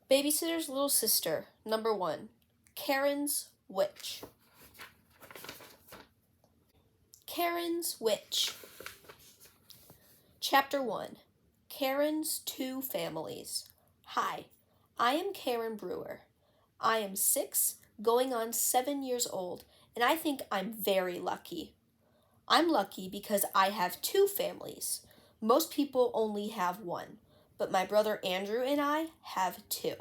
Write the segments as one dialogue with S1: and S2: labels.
S1: Babysitter's Little Sister, number 1. Karen's Witch. Karen's Witch. Chapter 1. Karen's Two Families. Hi, I am Karen Brewer. I am 6, going on 7 years old, and I think I'm very lucky. I'm lucky because I have 2 families. Most people only have 1, but my brother Andrew and I have 2.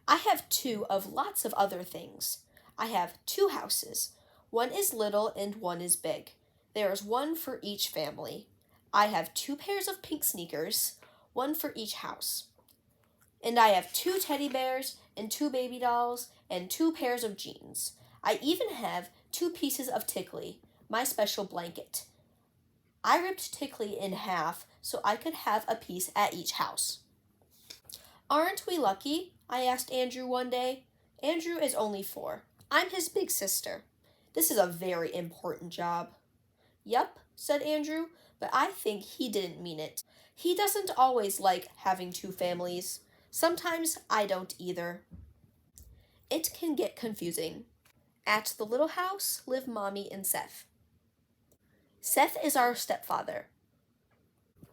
S1: I have 2 of lots of other things. I have 2 houses. One is little and one is big. There is one for each family. I have 2 pairs of pink sneakers, one for each house. And I have 2 teddy bears and 2 baby dolls and 2 pairs of jeans. I even have 2 pieces of Tickly, my special blanket. I ripped Tickly in half so I could have a piece at each house. Aren't we lucky? I asked Andrew one day. Andrew is only 4. I'm his big sister. This is a very important job. Yup, said Andrew, but I think he didn't mean it. He doesn't always like having 2 families. Sometimes I don't either. It can get confusing. At the little house live Mommy and Seth. Seth is our stepfather.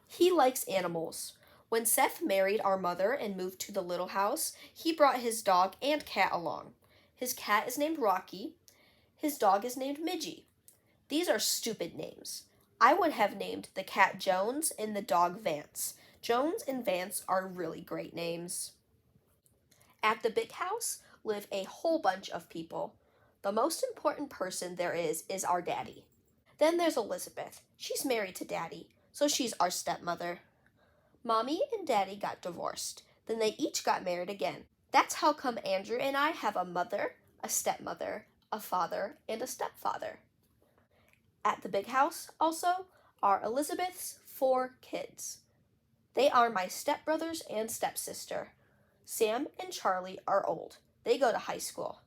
S1: He likes animals. When Seth married our mother and moved to the little house, he brought his dog and cat along. His cat is named Rocky. His dog is named Midgie. These are stupid names. I would have named the cat Jones and the dog Vance. Jones and Vance are really great names. At the big house live a whole bunch of people. The most important person there is our daddy. Then there's Elizabeth. She's married to Daddy, so she's our stepmother. Mommy and Daddy got divorced. Then they each got married again. That's how come Andrew and I have a mother, a stepmother, a father, and a stepfather. At the big house, also, are Elizabeth's 4 kids. They are my stepbrothers and stepsister. Sam and Charlie are old. They go to high school.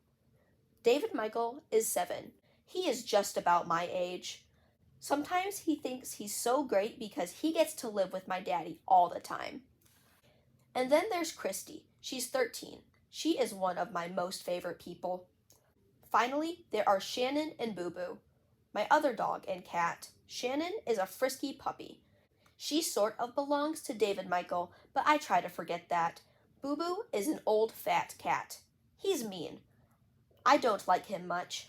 S1: David Michael is 7. He is just about my age. Sometimes he thinks he's so great because he gets to live with my daddy all the time. And then there's Christy. She's 13. She is one of my most favorite people. Finally, there are Shannon and Boo Boo, my other dog and cat. Shannon is a frisky puppy. She sort of belongs to David Michael, but I try to forget that. Boo Boo is an old fat cat. He's mean. I don't like him much.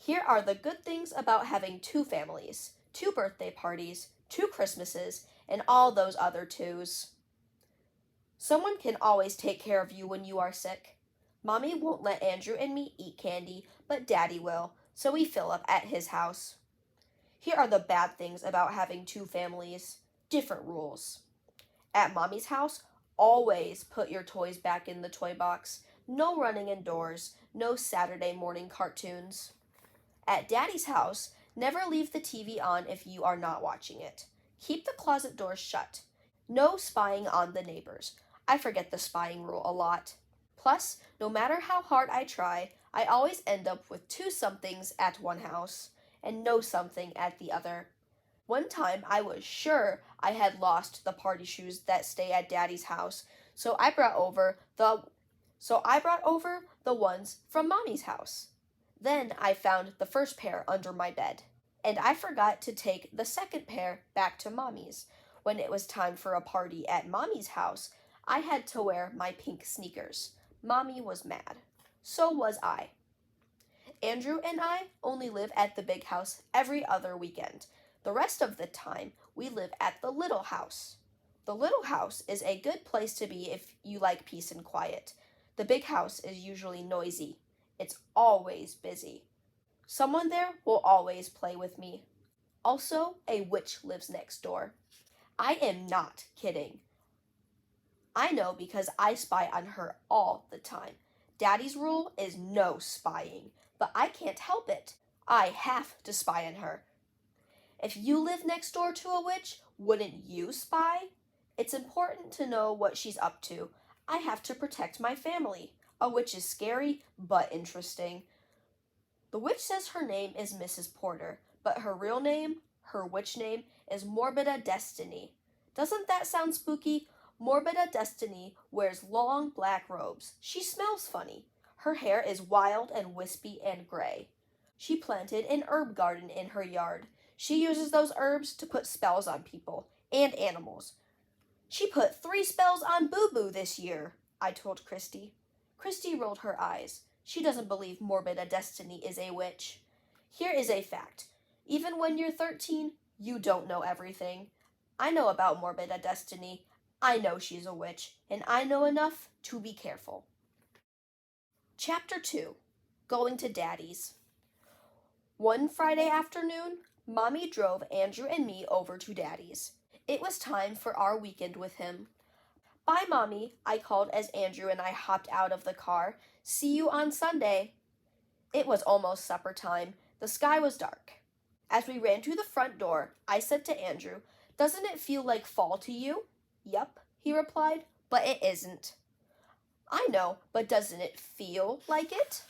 S1: Here are the good things about having 2 families, 2 birthday parties, 2 Christmases, and all those other 2s. Someone can always take care of you when you are sick. Mommy won't let Andrew and me eat candy, but Daddy will, so we fill up at his house. Here are the bad things about having 2 families. Different rules. At Mommy's house, always put your toys back in the toy box. No running indoors. No Saturday morning cartoons. At Daddy's house, never leave the TV on if you are not watching it. Keep the closet doors shut. No spying on the neighbors. I forget the spying rule a lot. Plus, no matter how hard I try, I always end up with 2 somethings at one house and no something at the other. One time I was sure I had lost the party shoes that stay at Daddy's house, so I brought over the ones from Mommy's house. Then I found the first pair under my bed, and I forgot to take the second pair back to Mommy's. When it was time for a party at Mommy's house, I had to wear my pink sneakers. Mommy was mad. So was I. Andrew and I only live at the big house every other weekend. The rest of the time, we live at the little house. The little house is a good place to be if you like peace and quiet. The big house is usually noisy. It's always busy. Someone there will always play with me. Also, a witch lives next door. I am not kidding. I know because I spy on her all the time. Daddy's rule is no spying, but I can't help it. I have to spy on her. If you live next door to a witch, wouldn't you spy? It's important to know what she's up to. I have to protect my family. A witch is scary, but interesting. The witch says her name is Mrs. Porter, but her real name, her witch name, is Morbida Destiny. Doesn't that sound spooky? Morbida Destiny wears long black robes. She smells funny. Her hair is wild and wispy and gray. She planted an herb garden in her yard. She uses those herbs to put spells on people and animals. She put 3 spells on Boo Boo this year, I told Christy. Christy rolled her eyes. She doesn't believe Morbida Destiny is a witch. Here is a fact. Even when you're 13, you don't know everything. I know about Morbida Destiny. I know she's a witch, and I know enough to be careful. Chapter 2. Going to Daddy's. One Friday afternoon, Mommy drove Andrew and me over to Daddy's. It was time for our weekend with him. Bye, Mommy, I called as Andrew and I hopped out of the car. See you on Sunday. It was almost supper time. The sky was dark. As we ran to the front door, I said to Andrew, "Doesn't it feel like fall to you?" "Yup," he replied, "but it isn't." "I know, but doesn't it feel like it?"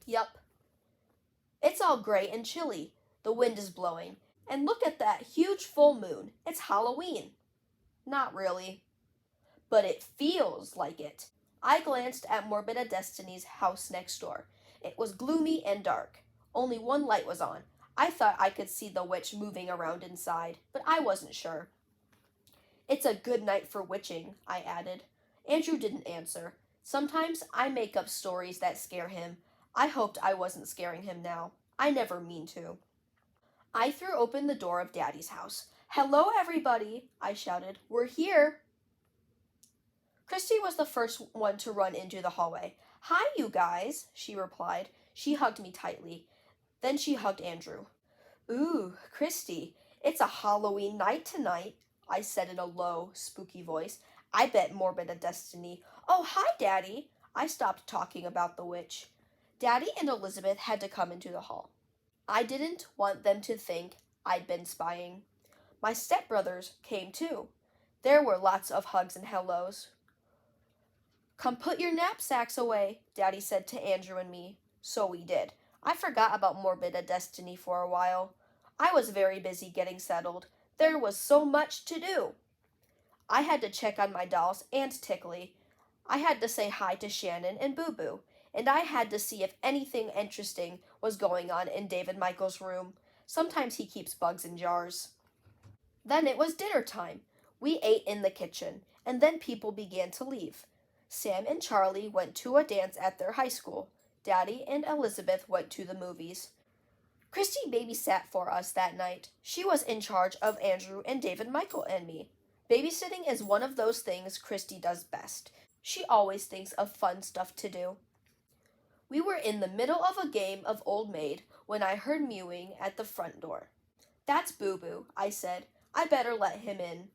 S1: "Yup." "It's all gray and chilly. The wind is blowing. And look at that huge full moon. It's Halloween." "Not really." "But it feels like it." I glanced at Morbida Destiny's house next door. It was gloomy and dark. Only one light was on. I thought I could see the witch moving around inside, but I wasn't sure. "It's a good night for witching," I added. Andrew didn't answer. Sometimes I make up stories that scare him. I hoped I wasn't scaring him now. I never mean to. I threw open the door of Daddy's house. "Hello, everybody," I shouted. "We're here." Christy was the first one to run into the hallway. "Hi, you guys," she replied. She hugged me tightly. Then she hugged Andrew. "Ooh, Christy, it's a Halloween night tonight," I said in a low, spooky voice. "I bet Morbida Destiny." "Oh, hi, Daddy." I stopped talking about the witch. Daddy and Elizabeth had to come into the hall. I didn't want them to think I'd been spying. My stepbrothers came too. There were lots of hugs and hellos. "Come put your knapsacks away," Daddy said to Andrew and me. So we did. I forgot about Morbida Destiny for a while. I was very busy getting settled. There was so much to do. I had to check on my dolls and Tickly. I had to say hi to Shannon and Boo Boo. And I had to see if anything interesting was going on in David Michael's room. Sometimes he keeps bugs in jars. Then it was dinner time. We ate in the kitchen, and then people began to leave. Sam and Charlie went to a dance at their high school. Daddy and Elizabeth went to the movies. Christy babysat for us that night. She was in charge of Andrew and David Michael and me. Babysitting is one of those things Christy does best. She always thinks of fun stuff to do. We were in the middle of a game of Old Maid when I heard mewing at the front door. "That's Boo Boo," I said. "I better let him in."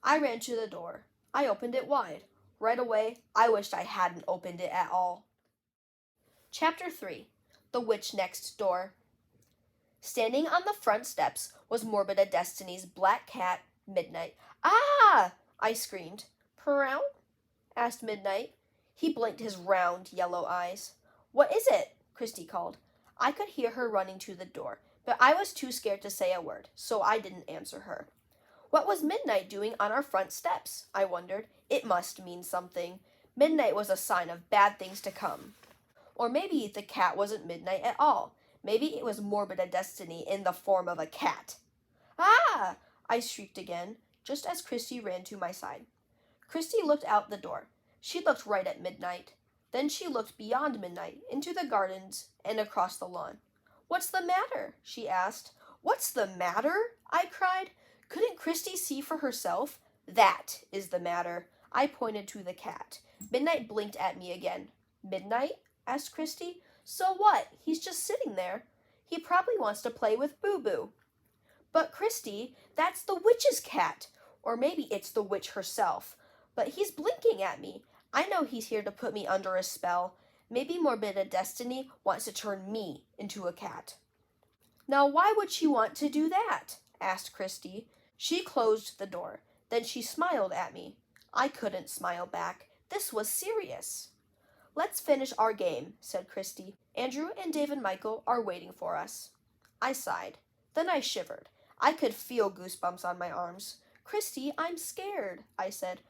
S1: I ran to the door. I opened it wide. Right away, I wished I hadn't opened it at all. Chapter 3. The Witch Next Door. Standing on the front steps was Morbida Destiny's black cat, Midnight. "Ah!" I screamed. "Perow?" asked Midnight. He blinked his round, yellow eyes. "What is it?" Christy called. I could hear her running to the door, but I was too scared to say a word, so I didn't answer her. What was Midnight doing on our front steps? I wondered. It must mean something. Midnight was a sign of bad things to come. Or maybe the cat wasn't Midnight at all. Maybe it was Morbida Destiny in the form of a cat. "Ah!" I shrieked again, just as Christy ran to my side. Christy looked out the door. She looked right at Midnight. Then she looked beyond Midnight, into the gardens, and across the lawn. "What's the matter?" she asked. "What's the matter?" I cried. Couldn't Christy see for herself? "That is the matter." I pointed to the cat. Midnight blinked at me again. "Midnight?" asked Christy. "So what? He's just sitting there. He probably wants to play with Boo Boo." "But Christy, that's the witch's cat. Or maybe it's the witch herself. But he's blinking at me. I know he's here to put me under a spell. Maybe Morbida Destiny wants to turn me into a cat." "Now why would she want to do that?" asked Christy. She closed the door. Then she smiled at me. I couldn't smile back. This was serious. "Let's finish our game," said Christy. "Andrew and David Michael are waiting for us." I sighed. Then I shivered. I could feel goosebumps on my arms. "Christy, I'm scared," I said.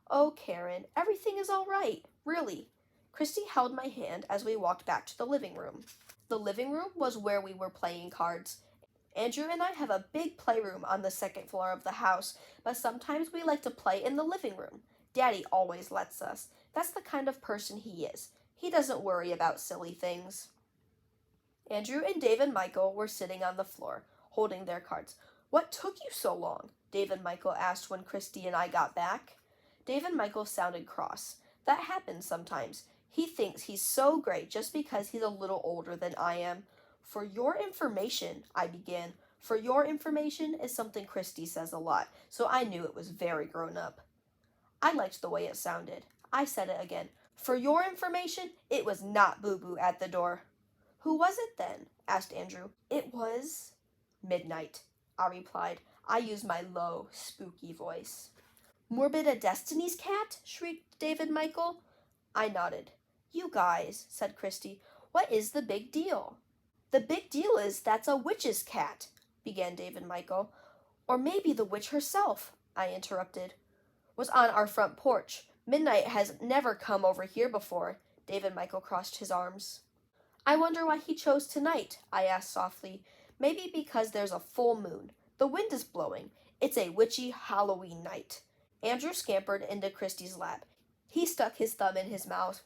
S1: "Oh, Karen, everything is all right, really." Christy held my hand as we walked back to the living room. The living room was where we were playing cards. Andrew and I have a big playroom on the second floor of the house, but sometimes we like to play in the living room. Daddy always lets us. That's the kind of person he is. He doesn't worry about silly things. Andrew and Dave and Michael were sitting on the floor, holding their cards. "What took you so long?" Dave and Michael asked when Christy and I got back. Dave and Michael sounded cross. That happens sometimes. He thinks he's so great just because he's a little older than I am. "For your information," I began. "For your information" is something Christy says a lot, so I knew it was very grown up. I liked the way it sounded. I said it again. "For your information, it was not Boo Boo at the door." "Who was it then?" asked Andrew. "It was Midnight," I replied. I used my low, spooky voice. "Morbid a Destiny's cat?" shrieked David Michael. I nodded. "You guys," said Christy, "what is the big deal?" "The big deal is that's a witch's cat," began David Michael. "Or maybe the witch herself," I interrupted. "Was on our front porch. Midnight has never come over here before." David Michael crossed his arms. "I wonder why he chose tonight," I asked softly. "Maybe because there's a full moon. The wind is blowing. It's a witchy Halloween night." Andrew scampered into Christy's lap. He stuck his thumb in his mouth.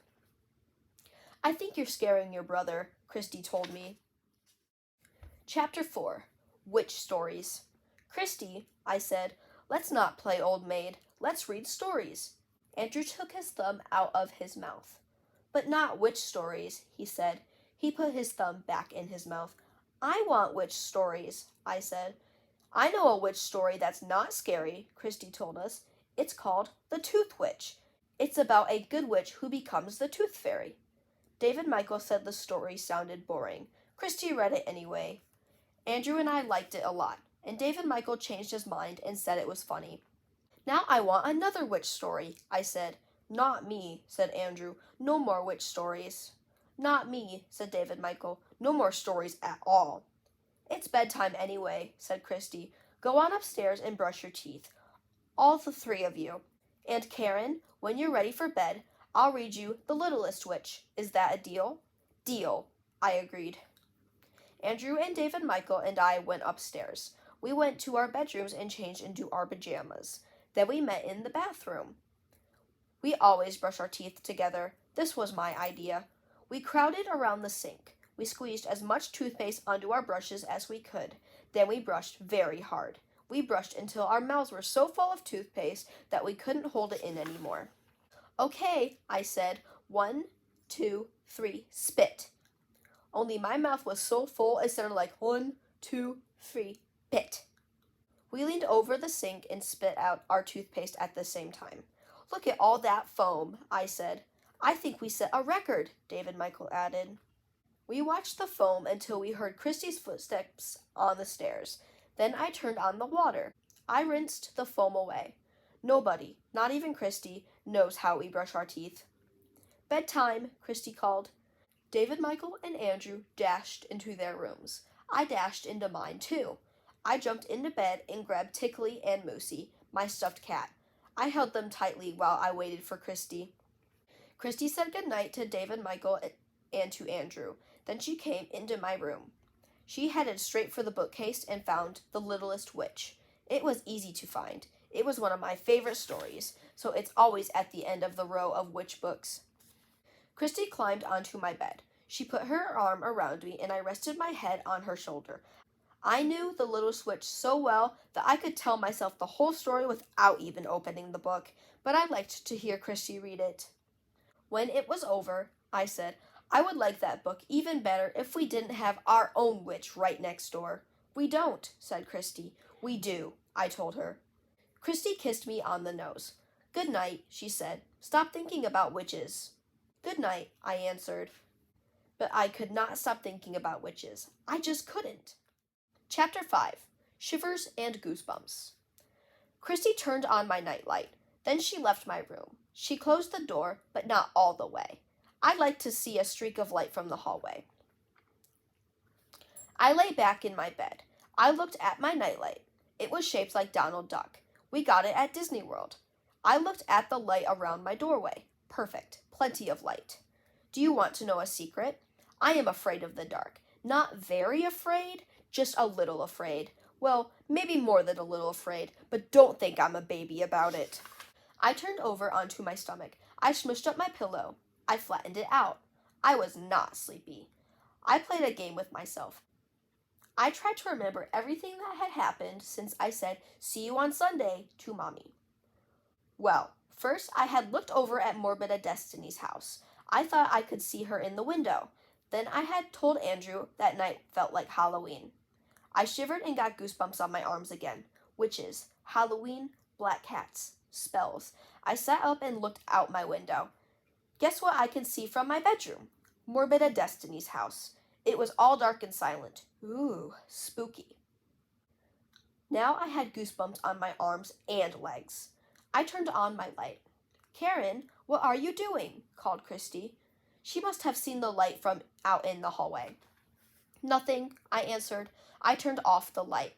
S1: "I think you're scaring your brother," Christy told me. Chapter 4. Witch Stories. "Christy," I said, "let's not play old maid. Let's read stories." Andrew took his thumb out of his mouth. "But not witch stories," he said. He put his thumb back in his mouth. "I want witch stories," I said. "I know a witch story that's not scary," Christy told us. "It's called The Tooth Witch. It's about a good witch who becomes the Tooth Fairy." David Michael said the story sounded boring. Christy read it anyway. Andrew and I liked it a lot, and David Michael changed his mind and said it was funny. "Now I want another witch story," I said. "Not me," said Andrew. "No more witch stories." "Not me," said David Michael. "No more stories at all." "It's bedtime anyway," said Christy. "Go on upstairs and brush your teeth. All the three of you. And Karen, when you're ready for bed, I'll read you The Littlest Witch. Is that a deal?" "Deal," I agreed. Andrew and David Michael and I went upstairs. We went to our bedrooms and changed into our pajamas. Then we met in the bathroom. We always brush our teeth together. This was my idea. We crowded around the sink. We squeezed as much toothpaste onto our brushes as we could. Then we brushed very hard. We brushed until our mouths were so full of toothpaste that we couldn't hold it in anymore. "Okay," I said. 1, 2, 3, spit." Only my mouth was so full it sounded like 1, 2, 3, bit. We leaned over the sink and spit out our toothpaste at the same time. "Look at all that foam," I said. "I think we set a record," David Michael added. We watched the foam until we heard Christy's footsteps on the stairs. Then I turned on the water. I rinsed the foam away. Nobody, not even Christy, knows how we brush our teeth. "Bedtime," Christy called. David Michael and Andrew dashed into their rooms. I dashed into mine too. I jumped into bed and grabbed Tickly and Moosey, my stuffed cat. I held them tightly while I waited for Christy. Christy said goodnight to David Michael and to Andrew. Then she came into my room. She headed straight for the bookcase and found The Littlest Witch. It was easy to find. It was one of my favorite stories, so it's always at the end of the row of witch books. Christy climbed onto my bed. She put her arm around me and I rested my head on her shoulder. I knew The Littlest Witch so well that I could tell myself the whole story without even opening the book, but I liked to hear Christy read it. When it was over, I said, "I would like that book even better if we didn't have our own witch right next door." "We don't," said Christy. "We do," I told her. Christy kissed me on the nose. "Good night," she said. "Stop thinking about witches." "Good night," I answered. But I could not stop thinking about witches. I just couldn't. Chapter 5. Shivers and Goosebumps. Christy turned on my nightlight. Then she left my room. She closed the door, but not all the way. I liked to see a streak of light from the hallway. I lay back in my bed. I looked at my nightlight. It was shaped like Donald Duck. We got it at Disney World. I looked at the light around my doorway. Perfect. Plenty of light. Do you want to know a secret? I am afraid of the dark. Not very afraid, just a little afraid. Well, maybe more than a little afraid, but don't think I'm a baby about it. I turned over onto my stomach. I smushed up my pillow. I flattened it out. I was not sleepy. I played a game with myself. I tried to remember everything that had happened since I said, "See you on Sunday," to Mommy. Well, first I had looked over at Morbida Destiny's house. I thought I could see her in the window. Then I had told Andrew that night felt like Halloween. I shivered and got goosebumps on my arms again. Witches, Halloween, black cats, spells. I sat up and looked out my window. Guess what I can see from my bedroom? Morbida Destiny's house. It was all dark and silent. Ooh, spooky. Now I had goosebumps on my arms and legs. I turned on my light. "Karen, what are you doing?" called Christy. She must have seen the light from out in the hallway. "Nothing," I answered. I turned off the light.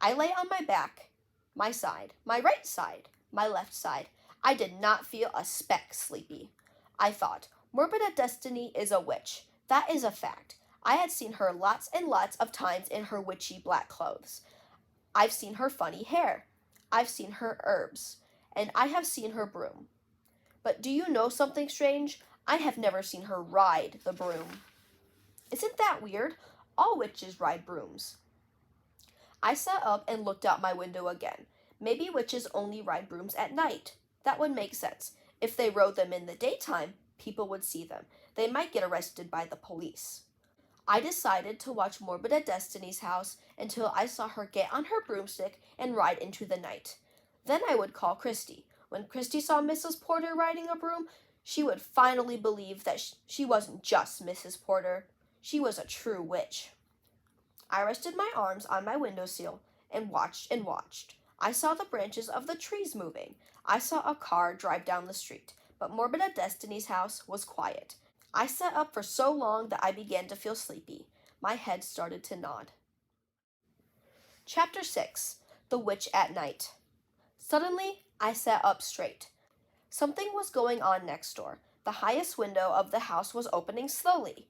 S1: I lay on my back, my side, my right side, my left side. I did not feel a speck sleepy. I thought, Morbida Destiny is a witch. That is a fact. I had seen her lots and lots of times in her witchy black clothes. I've seen her funny hair. I've seen her herbs. And I have seen her broom. But do you know something strange? I have never seen her ride the broom. Isn't that weird? All witches ride brooms. I sat up and looked out my window again. Maybe witches only ride brooms at night. That would make sense. If they rode them in the daytime, people would see them. They might get arrested by the police. I decided to watch Morbida Destiny's house until I saw her get on her broomstick and ride into the night. Then I would call Christy. When Christy saw Mrs. Porter riding a broom, she would finally believe that she wasn't just Mrs. Porter. She was a true witch. I rested my arms on my windowsill and watched and watched. I saw the branches of the trees moving. I saw a car drive down the street, but Morbida Destiny's house was quiet. I sat up for so long that I began to feel sleepy. My head started to nod. Chapter 6. The Witch at Night. Suddenly, I sat up straight. Something was going on next door. The highest window of the house was opening slowly.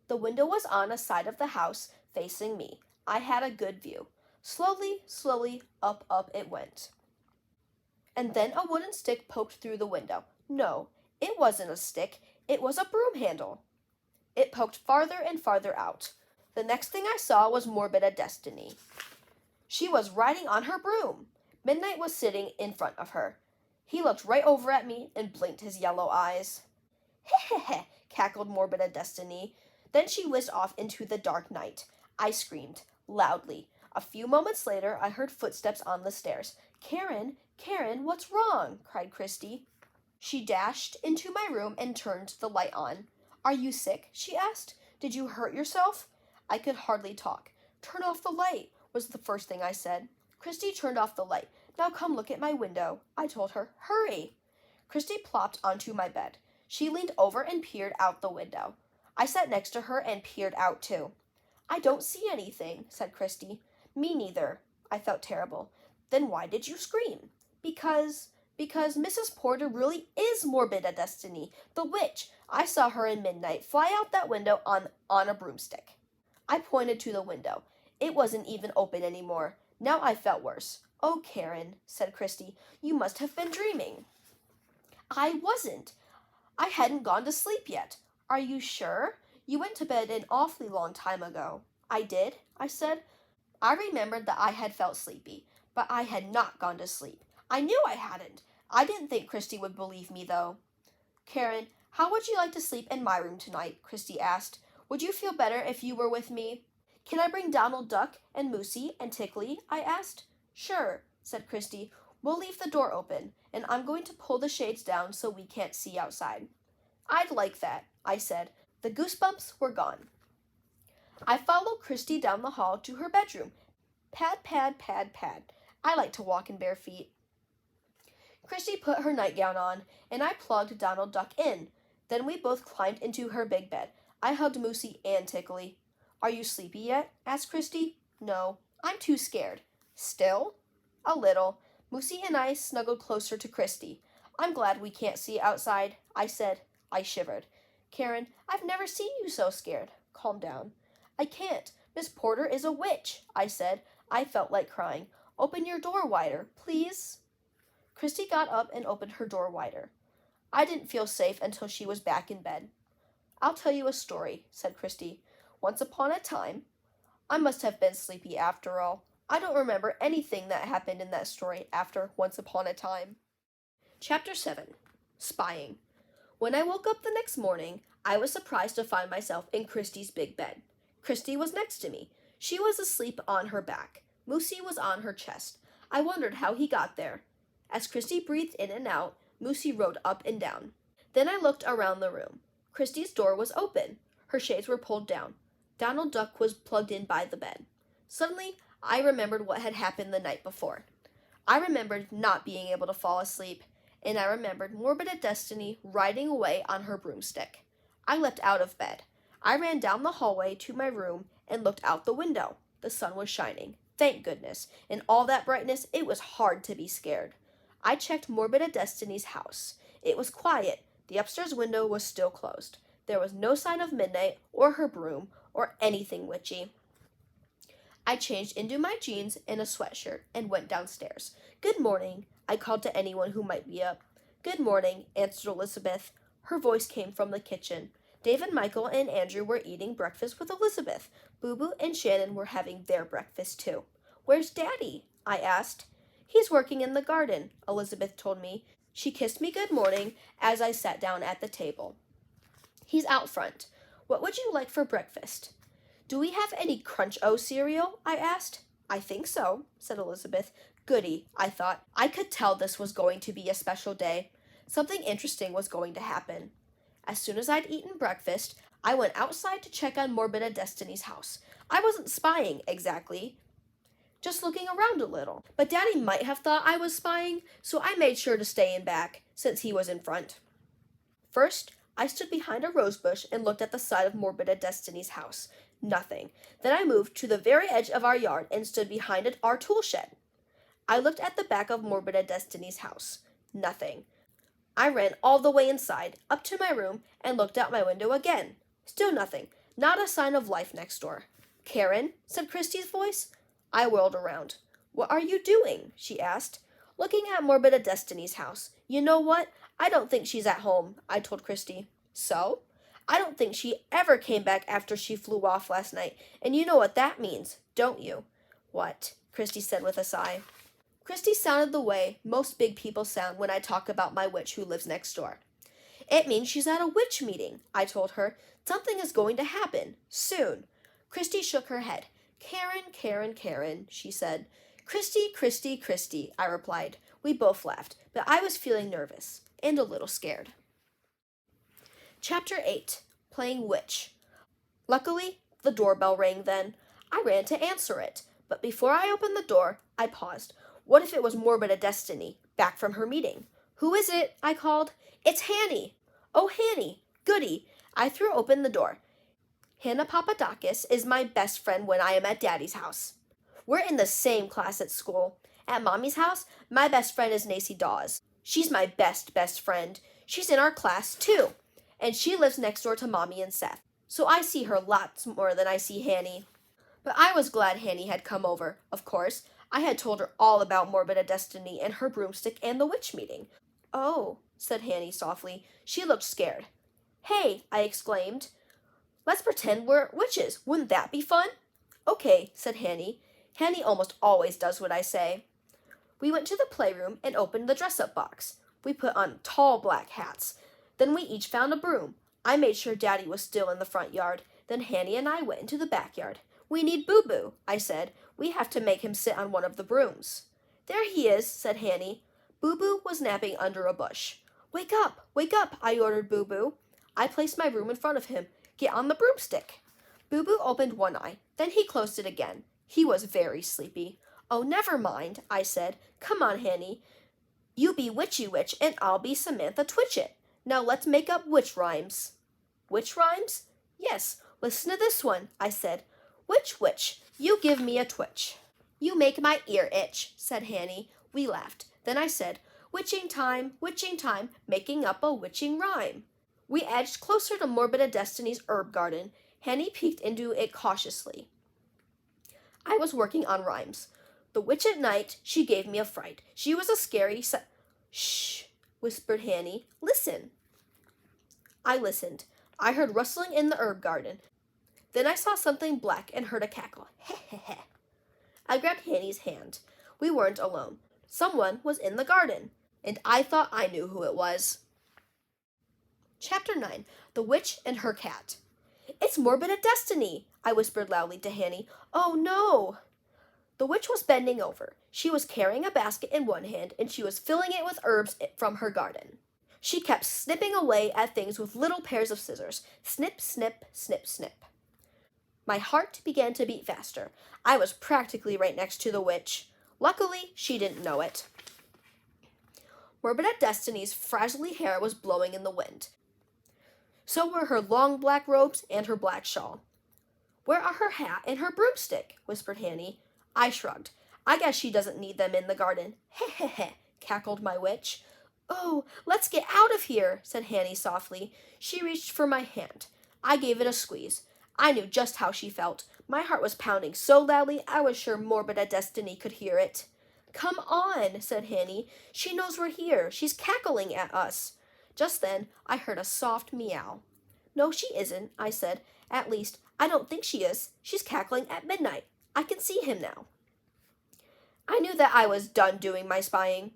S1: The window was on a side of the house facing me. I had a good view. Slowly, up it went. And then a wooden stick poked through the window. No, it wasn't a stick. It was a broom handle. It poked farther and farther out. The next thing I saw was Morbida Destiny. She was riding on her broom. Midnight was sitting in front of her. He looked right over at me and blinked his yellow eyes. "Heh," cackled Morbida Destiny. Then she whizzed off into the dark night. I screamed, loudly. A few moments later, I heard footsteps on the stairs. Karen, what's wrong?" cried Christy. She dashed into my room and turned the light on. "Are you sick?" she asked. "Did you hurt yourself?" I could hardly talk. "Turn off the light," was the first thing I said. Christy turned off the light. "Now come look at my window," I told her. "Hurry!" Christy plopped onto my bed. She leaned over and peered out the window. I sat next to her and peered out too. "I don't see anything," said Christy. "Me neither." I felt terrible. "Then why did you scream?" Because Mrs. Porter really is Morbida Destiny, the witch. I saw her in midnight fly out that window on a broomstick." I pointed to the window. It wasn't even open anymore. Now I felt worse. "Oh, Karen," said Christy, "you must have been dreaming." "I wasn't. I hadn't gone to sleep yet." "Are you sure? You went to bed an awfully long time ago." "I did," I said. I remembered that I had felt sleepy, but I had not gone to sleep. I knew I hadn't. I didn't think Christy would believe me, though. "Karen, how would you like to sleep in my room tonight?" Christy asked. "Would you feel better if you were with me?" "Can I bring Donald Duck and Moosey and Tickly?" I asked. "Sure," said Christy. "We'll leave the door open, and I'm going to pull the shades down so we can't see outside." "I'd like that," I said. The goosebumps were gone. I followed Christy down the hall to her bedroom. Pad, pad, pad, pad. I like to walk in bare feet. Christy put her nightgown on, and I plugged Donald Duck in. Then we both climbed into her big bed. I hugged Moosey and Tickly. "Are you sleepy yet?" asked Christy. "No, I'm too scared." "Still?" "A little." Moosey and I snuggled closer to Christy. I'm glad we can't see outside, I said. I shivered. Karen, I've never seen you so scared. Calm down. I can't. Miss Porter is a witch, I said. I felt like crying. Open your door wider, please. Christy got up and opened her door wider. I didn't feel safe until she was back in bed. I'll tell you a story, said Christy. Once upon a time. I must have been sleepy after all. I don't remember anything that happened in that story after Once Upon a Time. Chapter 7. Spying. When I woke up the next morning, I was surprised to find myself in Christy's big bed. Christy was next to me. She was asleep on her back. Moosey was on her chest. I wondered how he got there. As Christy breathed in and out, Moosey rode up and down. Then I looked around the room. Christy's door was open. Her shades were pulled down. Donald Duck was plugged in by the bed. Suddenly, I remembered what had happened the night before. I remembered not being able to fall asleep, and I remembered Morbid Destiny riding away on her broomstick. I leapt out of bed. I ran down the hallway to my room and looked out the window. The sun was shining. Thank goodness. In all that brightness, it was hard to be scared. I checked Morbid Destiny's house. It was quiet. The upstairs window was still closed. There was no sign of Midnight or her broom or anything witchy. I changed into my jeans and a sweatshirt and went downstairs. Good morning, I called to anyone who might be up. Good morning, answered Elizabeth. Her voice came from the kitchen. David, Michael, and Andrew were eating breakfast with Elizabeth. Boo Boo and Shannon were having their breakfast too. Where's Daddy? I asked. He's working in the garden, Elizabeth told me. She kissed me good morning as I sat down at the table. He's out front. What would you like for breakfast? Do we have any Crunch-O cereal? I asked. I think so, said Elizabeth. Goody, I thought. I could tell this was going to be a special day. Something interesting was going to happen. As soon as I'd eaten breakfast, I went outside to check on Morbid Destiny's house. I wasn't spying, exactly. Just looking around a little. But Daddy might have thought I was spying, so I made sure to stay in back, since he was in front. First, I stood behind a rose bush and looked at the side of Morbid Destiny's house. Nothing. Then I moved to the very edge of our yard and stood behind our tool shed. I looked at the back of Morbid Destiny's house. Nothing. I ran all the way inside, up to my room, and looked out my window again. Still nothing. Not a sign of life next door. Karen, said Christy's voice. I whirled around. What are you doing? She asked. Looking at Morbid Destiny's house. You know what? I don't think she's at home, I told Christy. So? I don't think she ever came back after she flew off last night, and you know what that means, don't you? What? Christy said with a sigh. Christy sounded the way most big people sound when I talk about my witch who lives next door. It means she's at a witch meeting, I told her. Something is going to happen, soon. Christy shook her head. Karen, Karen, Karen, she said. Christy, Christy, Christy, I replied. We both laughed, but I was feeling nervous and a little scared. Chapter 8. Playing Witch. Luckily, the doorbell rang then. I ran to answer it, but before I opened the door, I paused. What if it was Morbid Destiny, back from her meeting? Who is it? I called. It's Hanny. Oh, Hanny. Goody. I threw open the door. Hannah Papadakis is my best friend when I am at Daddy's house. We're in the same class at school. At Mommy's house, my best friend is Nacy Dawes. She's my best friend. She's in our class, too. And she lives next door to Mommy and Seth. So I see her lots more than I see Hanny. But I was glad Hanny had come over, of course. I had told her all about Morbid Destiny and her broomstick and the witch meeting. Oh, said Hanny softly. She looked scared. Hey, I exclaimed. Let's pretend we're witches. Wouldn't that be fun? Okay, said Hanny. Hanny almost always does what I say. We went to the playroom and opened the dress-up box. We put on tall black hats. Then we each found a broom. I made sure Daddy was still in the front yard. Then Hanny and I went into the backyard. We need Boo Boo, I said. We have to make him sit on one of the brooms. There he is, said Hanny. Boo Boo was napping under a bush. Wake up, I ordered Boo Boo. I placed my broom in front of him. Get on the broomstick. Boo Boo opened one eye. Then he closed it again. He was very sleepy. Oh, never mind, I said. Come on, Hanny. You be Witchy Witch, and I'll be Samantha Twitchit. Now let's make up witch rhymes. Witch rhymes? Yes, listen to this one, I said. Witch, witch, you give me a twitch. You make my ear itch, said Hanny. We laughed. Then I said, witching time, making up a witching rhyme. We edged closer to Morbida Destiny's herb garden. Hanny peeked into it cautiously. I was working on rhymes. The witch at night, she gave me a fright. She was a scary Shh, whispered Hanny. Listen. I listened. I heard rustling in the herb garden. Then I saw something black and heard a cackle. Heh heh heh. I grabbed Hanny's hand. We weren't alone. Someone was in the garden, and I thought I knew who it was. Chapter 9. The Witch and Her Cat. It's Morbida Destiny, I whispered loudly to Hanny. Oh no! The witch was bending over. She was carrying a basket in one hand, and she was filling it with herbs from her garden. She kept snipping away at things with little pairs of scissors. Snip, snip, snip, snip. My heart began to beat faster. I was practically right next to the witch. Luckily, she didn't know it. Morbida Destiny's frazzly hair was blowing in the wind. So were her long black robes and her black shawl. Where are her hat and her broomstick? Whispered Hanny. I shrugged. I guess she doesn't need them in the garden. Heh heh heh, cackled my witch. Oh, let's get out of here, said Hanny softly. She reached for my hand. I gave it a squeeze. I knew just how she felt. My heart was pounding so loudly I was sure Morbida Destiny could hear it. Come on, said Hanny. She knows we're here. She's cackling at us. Just then, I heard a soft meow. No, she isn't, I said. At least, I don't think she is. She's cackling at midnight. I can see him now. I knew that I was done doing my spying.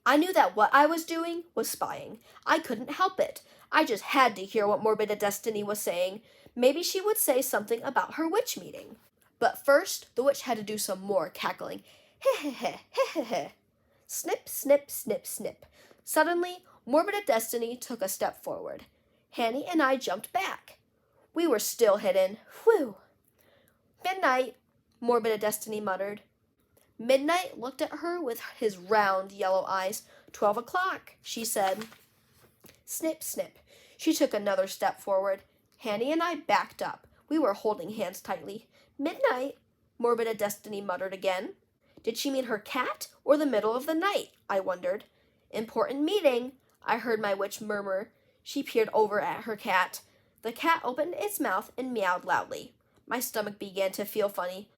S1: I knew that what I was doing was spying. I couldn't help it. I just had to hear what Morbida Destiny was saying. Maybe she would say something about her witch meeting. But first, the witch had to do some more cackling. Heh heh heh, heh heh heh. Snip, snip, snip, snip. Suddenly, Morbida Destiny took a step forward. Hanny and I jumped back. We were still hidden. Whew. Midnight, Morbida Destiny muttered. Midnight looked at her with his round yellow eyes. 12 o'clock, she said. Snip, snip. She took another step forward. Hanny and I backed up. We were holding hands tightly. Midnight, Morbida Destiny muttered again. Did she mean her cat or the middle of the night? I wondered. Important meeting, I heard my witch murmur. She peered over at her cat. The cat opened its mouth and meowed loudly. My stomach began to feel funny.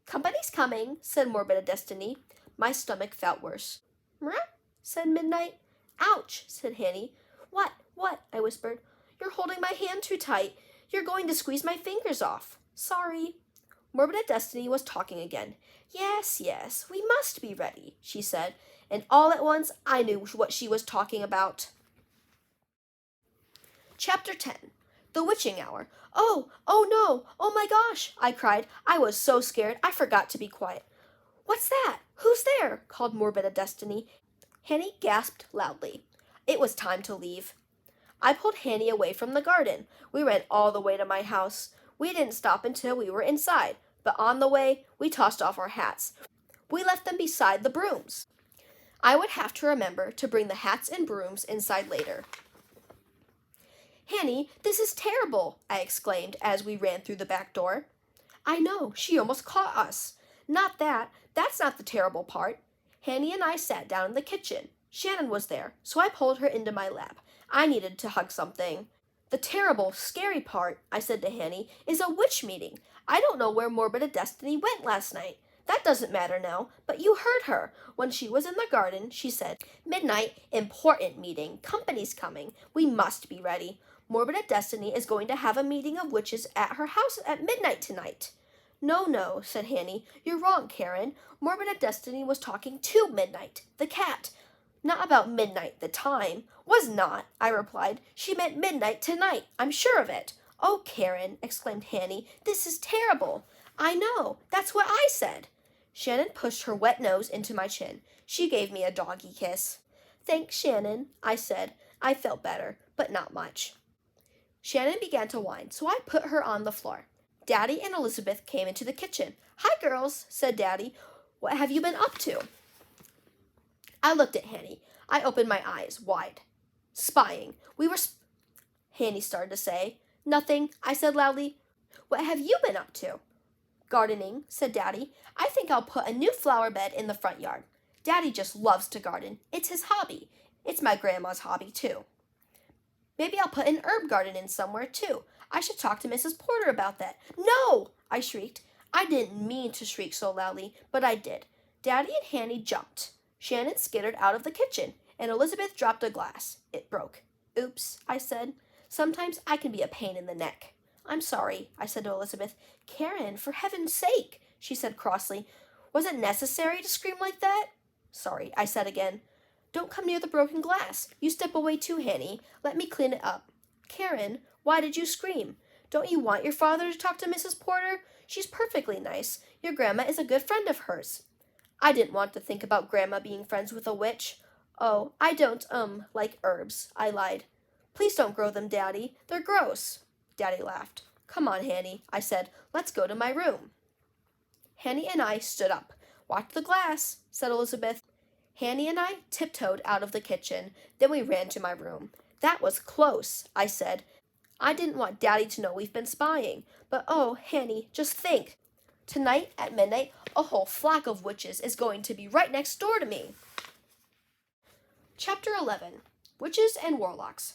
S1: Company's coming, said Morbida Destiny. My stomach felt worse. Meow, said Midnight. Ouch, said Hanny. What, I whispered. You're holding my hand too tight. You're going to squeeze my fingers off. Sorry. Morbida Destiny was talking again. Yes, we must be ready, she said, and all at once I knew what she was talking about. Chapter 10. The Witching Hour. Oh no, oh my gosh, I cried. I was so scared I forgot to be quiet. What's that? Who's there? Called Morbida Destiny. Hanny gasped loudly. It was time to leave. I pulled Hanny away from the garden. We ran all the way to my house. We didn't stop until we were inside, but on the way, we tossed off our hats. We left them beside the brooms. I would have to remember to bring the hats and brooms inside later. Hanny, this is terrible, I exclaimed as we ran through the back door. I know, she almost caught us. Not that, that's not the terrible part. Hanny and I sat down in the kitchen. Shannon was there, so I pulled her into my lap. I needed to hug something. The terrible, scary part, I said to Hanny, is a witch meeting. I don't know where Morbida Destiny went last night. That doesn't matter now, but you heard her. When she was in the garden, she said, Midnight, important meeting, company's coming. We must be ready. Morbida Destiny is going to have a meeting of witches at her house at midnight tonight. No, said Hanny. You're wrong, Karen. Morbida Destiny was talking to Midnight, the cat. Not about midnight, the time. Was not, I replied. She meant midnight tonight. I'm sure of it. Oh, Karen, exclaimed Hanny. This is terrible. I know. That's what I said. Shannon pushed her wet nose into my chin. She gave me a doggy kiss. Thanks, Shannon, I said. I felt better, but not much. Shannon began to whine, so I put her on the floor. Daddy and Elizabeth came into the kitchen. Hi, girls, said Daddy. What have you been up to? I looked at Hanny. I opened my eyes wide. Spying. Hanny started to say. Nothing, I said loudly. What have you been up to? Gardening, said Daddy. I think I'll put a new flower bed in the front yard. Daddy just loves to garden. It's his hobby. It's my grandma's hobby, too. Maybe I'll put an herb garden in somewhere, too. I should talk to Mrs. Porter about that. No! I shrieked. I didn't mean to shriek so loudly, but I did. Daddy and Hanny jumped. Shannon skittered out of the kitchen, and Elizabeth dropped a glass. It broke. Oops, I said. Sometimes I can be a pain in the neck. I'm sorry, I said to Elizabeth. Karen, for heaven's sake, she said crossly. Was it necessary to scream like that? Sorry, I said again. Don't come near the broken glass. You step away too, Hanny. Let me clean it up. Karen, why did you scream? Don't you want your father to talk to Mrs. Porter? She's perfectly nice. Your grandma is a good friend of hers. I didn't want to think about Grandma being friends with a witch. Oh, I don't, like herbs, I lied. Please don't grow them, Daddy. They're gross. Daddy laughed. Come on, Hanny, I said. Let's go to my room. Hanny and I stood up. Watch the glass, said Elizabeth. Hanny and I tiptoed out of the kitchen. Then we ran to my room. That was close, I said. I didn't want Daddy to know we've been spying. But oh, Hanny, just think. Tonight at midnight, a whole flock of witches is going to be right next door to me. Chapter 11. Witches and Warlocks.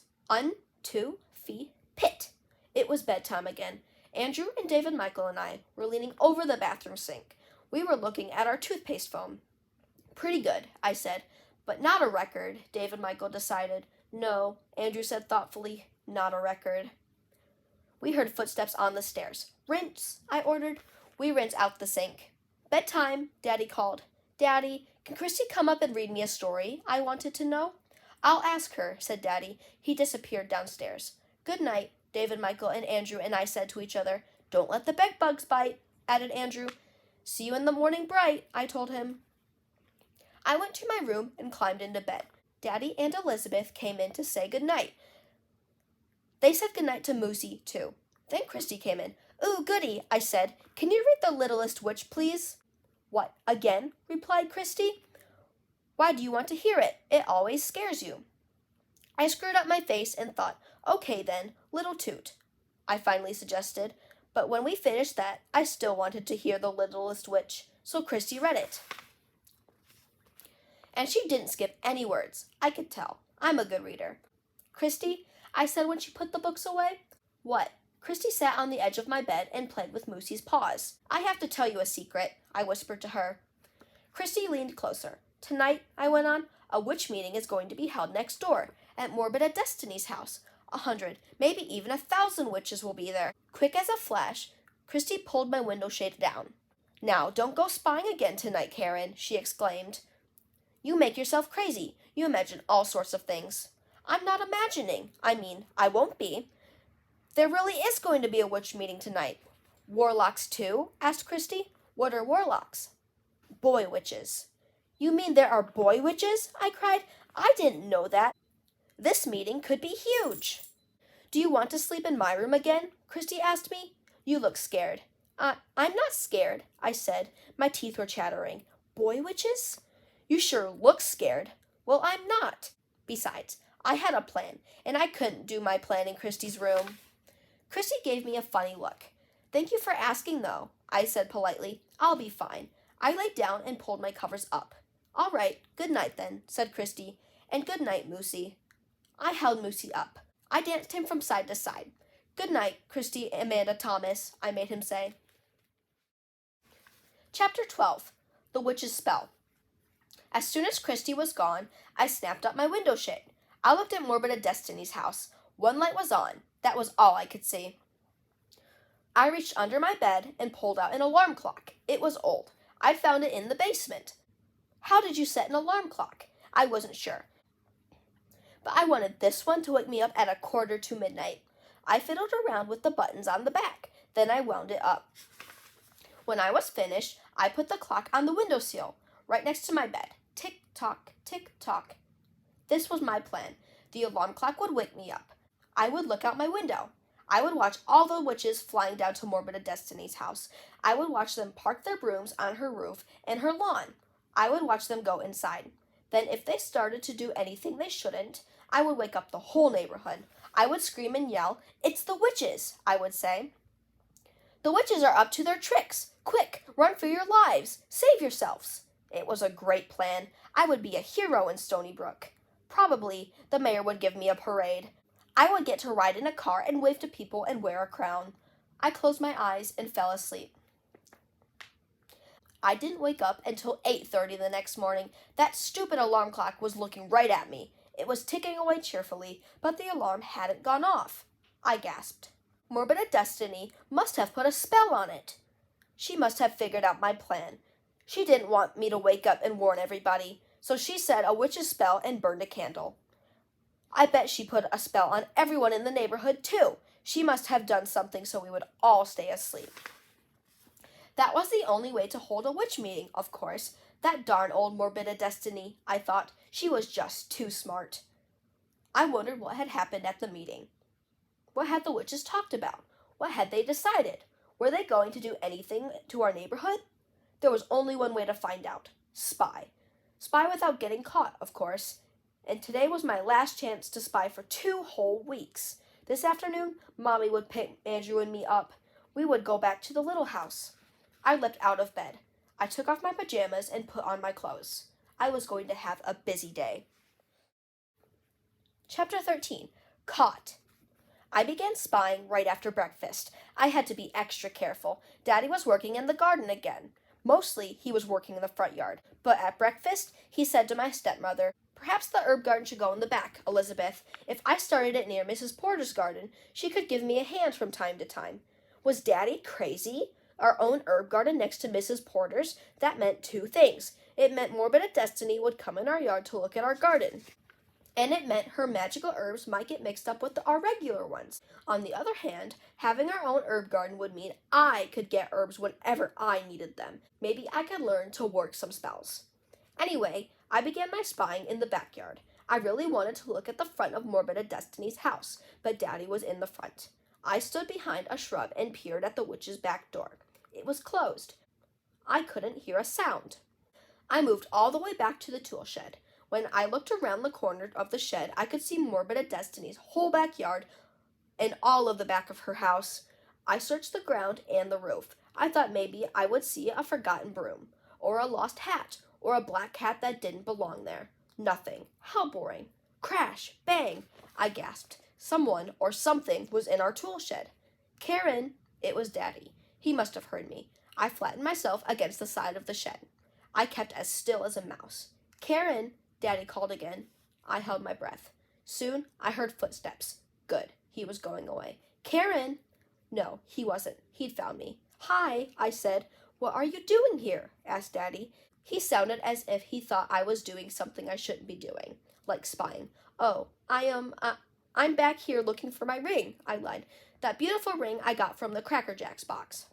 S1: Pit. It was bedtime again. Andrew and David Michael and I were leaning over the bathroom sink. We were looking at our toothpaste foam. Pretty good, I said. But not a record, David Michael decided. No, Andrew said thoughtfully, not a record. We heard footsteps on the stairs. Rinse, I ordered. We rinsed out the sink. Bedtime, Daddy called. Daddy, can Christy come up and read me a story? I wanted to know. I'll ask her, said Daddy. He disappeared downstairs. Good night, David Michael and Andrew and I said to each other. Don't let the bedbugs bite, added Andrew. See you in the morning bright, I told him. I went to my room and climbed into bed. Daddy and Elizabeth came in to say good night. They said good night to Moosey, too. Then Christy came in. Ooh, goody, I said. Can you read The Littlest Witch, please? What, again? Replied Christy. Why do you want to hear it? It always scares you. I screwed up my face and thought, okay then, Little Toot, I finally suggested. But when we finished that, I still wanted to hear The Littlest Witch, so Christy read it. And she didn't skip any words. I could tell. I'm a good reader. Christy, I said when she put the books away. What? Christy sat on the edge of my bed and played with Moosey's paws. I have to tell you a secret, I whispered to her. Christy leaned closer. Tonight, I went on, a witch meeting is going to be held next door, at Morbid Destiny's house. 100, maybe even 1,000 witches will be there. Quick as a flash, Christy pulled my window shade down. Now, don't go spying again tonight, Karen, she exclaimed. You make yourself crazy. You imagine all sorts of things. I'm not imagining. I won't be. There really is going to be a witch meeting tonight. Warlocks too? Asked Christy. What are warlocks? Boy witches. You mean there are boy witches? I cried. I didn't know that. This meeting could be huge. Do you want to sleep in my room again? Christy asked me. You look scared. I'm not scared, I said. My teeth were chattering. Boy witches? You sure look scared. Well, I'm not. Besides, I had a plan, and I couldn't do my plan in Christy's room. Christy gave me a funny look. Thank you for asking, though, I said politely. I'll be fine. I laid down and pulled my covers up. All right, good night then, said Christy, and good night, Moosey. I held Moosey up. I danced him from side to side. Good night, Christy Amanda Thomas, I made him say. Chapter 12. The Witch's Spell. As soon as Christy was gone, I snapped up my window shade. I looked at Morbid Destiny's house. One light was on. That was all I could see. I reached under my bed and pulled out an alarm clock. It was old. I'd found it in the basement. How did you set an alarm clock? I wasn't sure. But I wanted this one to wake me up at 1:45 midnight. I fiddled around with the buttons on the back. Then I wound it up. When I was finished, I put the clock on the windowsill, right next to my bed. Tick-tock, tick-tock. This was my plan. The alarm clock would wake me up. I would look out my window. I would watch all the witches flying down to Morbid Destiny's house. I would watch them park their brooms on her roof and her lawn. I would watch them go inside. Then if they started to do anything they shouldn't, I would wake up the whole neighborhood. I would scream and yell, "It's the witches," I would say. "The witches are up to their tricks. Quick, run for your lives. Save yourselves." It was a great plan. I would be a hero in Stony Brook. Probably the mayor would give me a parade. I would get to ride in a car and wave to people and wear a crown. I closed my eyes and fell asleep. I didn't wake up until 8:30 the next morning. That stupid alarm clock was looking right at me. It was ticking away cheerfully, but the alarm hadn't gone off. I gasped. Morbid Destiny must have put a spell on it. She must have figured out my plan. She didn't want me to wake up and warn everybody, so she said a witch's spell and burned a candle. I bet she put a spell on everyone in the neighborhood, too. She must have done something so we would all stay asleep. That was the only way to hold a witch meeting, of course. That darn old Morbid Destiny, I thought. She was just too smart. I wondered what had happened at the meeting. What had the witches talked about? What had they decided? Were they going to do anything to our neighborhood? There was only one way to find out. Spy. Spy without getting caught, of course. And today was my last chance to spy for 2 whole weeks. This afternoon, Mommy would pick Andrew and me up. We would go back to the little house. I leapt out of bed. I took off my pajamas and put on my clothes. I was going to have a busy day. Chapter 13. Caught. I began spying right after breakfast. I had to be extra careful. Daddy was working in the garden again. Mostly, he was working in the front yard. But at breakfast, he said to my stepmother, "Perhaps the herb garden should go in the back, Elizabeth. If I started it near Mrs. Porter's garden, she could give me a hand from time to time." Was Daddy crazy? Our own herb garden next to Mrs. Porter's? That meant 2 things. It meant Morbid Destiny would come in our yard to look at our garden. And it meant her magical herbs might get mixed up with our regular ones. On the other hand, having our own herb garden would mean I could get herbs whenever I needed them. Maybe I could learn to work some spells. Anyway, I began my spying in the backyard. I really wanted to look at the front of Morbid Destiny's house, but Daddy was in the front. I stood behind a shrub and peered at the witch's back door. It was closed. I couldn't hear a sound. I moved all the way back to the tool shed. When I looked around the corner of the shed, I could see Morbid Destiny's whole backyard and all of the back of her house. I searched the ground and the roof. I thought maybe I would see a forgotten broom, or a lost hat, or a black cat that didn't belong there. Nothing. How boring. Crash! Bang! I gasped. Someone or something was in our tool shed. "Karen!" It was Daddy. He must have heard me. I flattened myself against the side of the shed. I kept as still as a mouse. "Karen!" Daddy called again. I held my breath. Soon I heard footsteps. Good. He was going away. "Karen!" No, he wasn't. He'd found me. "Hi," I said. "What are you doing here?" asked Daddy. He sounded as if he thought I was doing something I shouldn't be doing, like spying. "Oh, I'm back here looking for my ring," I lied. "That beautiful ring I got from the Cracker Jacks box."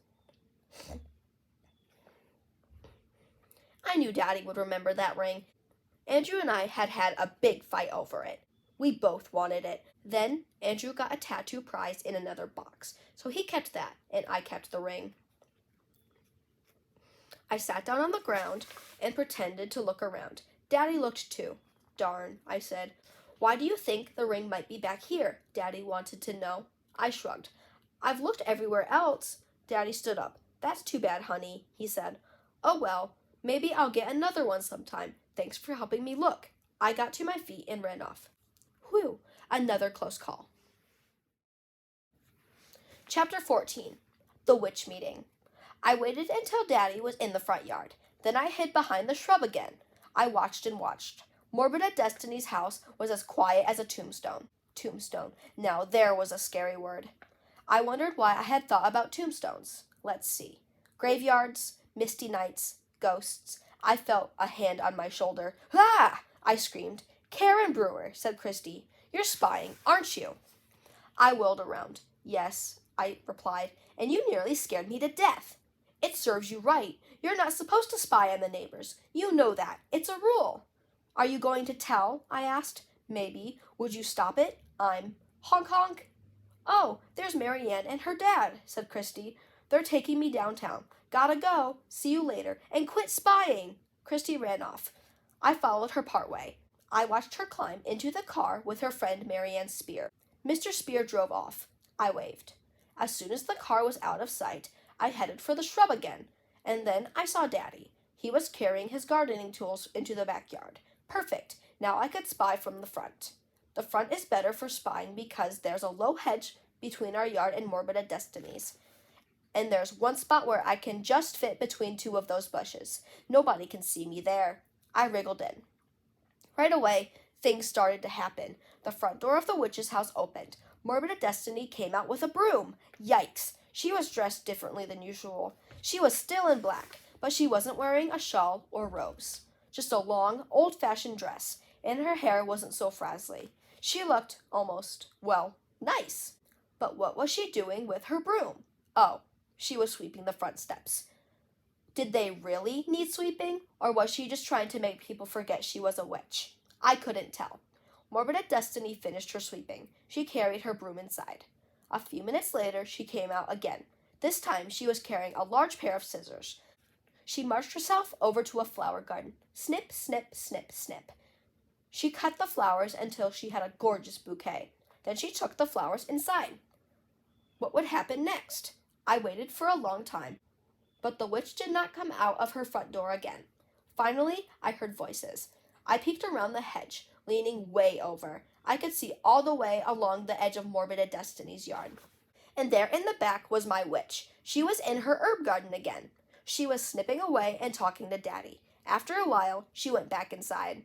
S1: I knew Daddy would remember that ring. Andrew and I had had a big fight over it. We both wanted it. Then Andrew got a tattoo prize in another box, so he kept that, and I kept the ring. I sat down on the ground and pretended to look around. Daddy looked too. "Darn," I said. "Why do you think the ring might be back here?" Daddy wanted to know. I shrugged. "I've looked everywhere else." Daddy stood up. "That's too bad, honey," he said. "Oh well, maybe I'll get another one sometime. Thanks for helping me look." I got to my feet and ran off. Whew, another close call. Chapter 14. The Witch Meeting. I waited until Daddy was in the front yard. Then I hid behind the shrub again. I watched and watched. Morbid Destiny's house was as quiet as a tombstone. Tombstone. Now there was a scary word. I wondered why I had thought about tombstones. Let's see. Graveyards, misty nights, ghosts. I felt a hand on my shoulder. "Ah!" I screamed. "Karen Brewer," said Christy. "You're spying, aren't you?" I whirled around. "Yes," I replied, "and you nearly scared me to death." "It serves you right. You're not supposed to spy on the neighbors. You know that. It's a rule." "Are you going to tell?" I asked. "Maybe. Would you stop it? I'm honk honk." "Oh, there's Marianne and her dad," said Christy. "They're taking me downtown. Gotta go. See you later. And quit spying." Christy ran off. I followed her part way. I watched her climb into the car with her friend Marianne Spear. Mr. Spear drove off. I waved. As soon as the car was out of sight, I headed for the shrub again. And then I saw Daddy. He was carrying his gardening tools into the backyard. Perfect. Now I could spy from the front. The front is better for spying because there's a low hedge between our yard and Morbid Destiny's. And there's one spot where I can just fit between two of those bushes. Nobody can see me there. I wriggled in. Right away, things started to happen. The front door of the witch's house opened. Morbid Destiny came out with a broom. Yikes! She was dressed differently than usual. She was still in black, but she wasn't wearing a shawl or robes. Just a long, old-fashioned dress, and her hair wasn't so frazzly. She looked almost, well, nice. But what was she doing with her broom? Oh, she was sweeping the front steps. Did they really need sweeping, or was she just trying to make people forget she was a witch? I couldn't tell. Morbid Destiny finished her sweeping. She carried her broom inside. A few minutes later, she came out again. This time, she was carrying a large pair of scissors. She marched herself over to a flower garden. Snip, snip, snip, snip. She cut the flowers until she had a gorgeous bouquet. Then she took the flowers inside. What would happen next? I waited for a long time, but the witch did not come out of her front door again. Finally, I heard voices. I peeked around the hedge, leaning way over. I could see all the way along the edge of Morbid Destiny's yard. And there in the back was my witch. She was in her herb garden again. She was snipping away and talking to Daddy. After a while, she went back inside.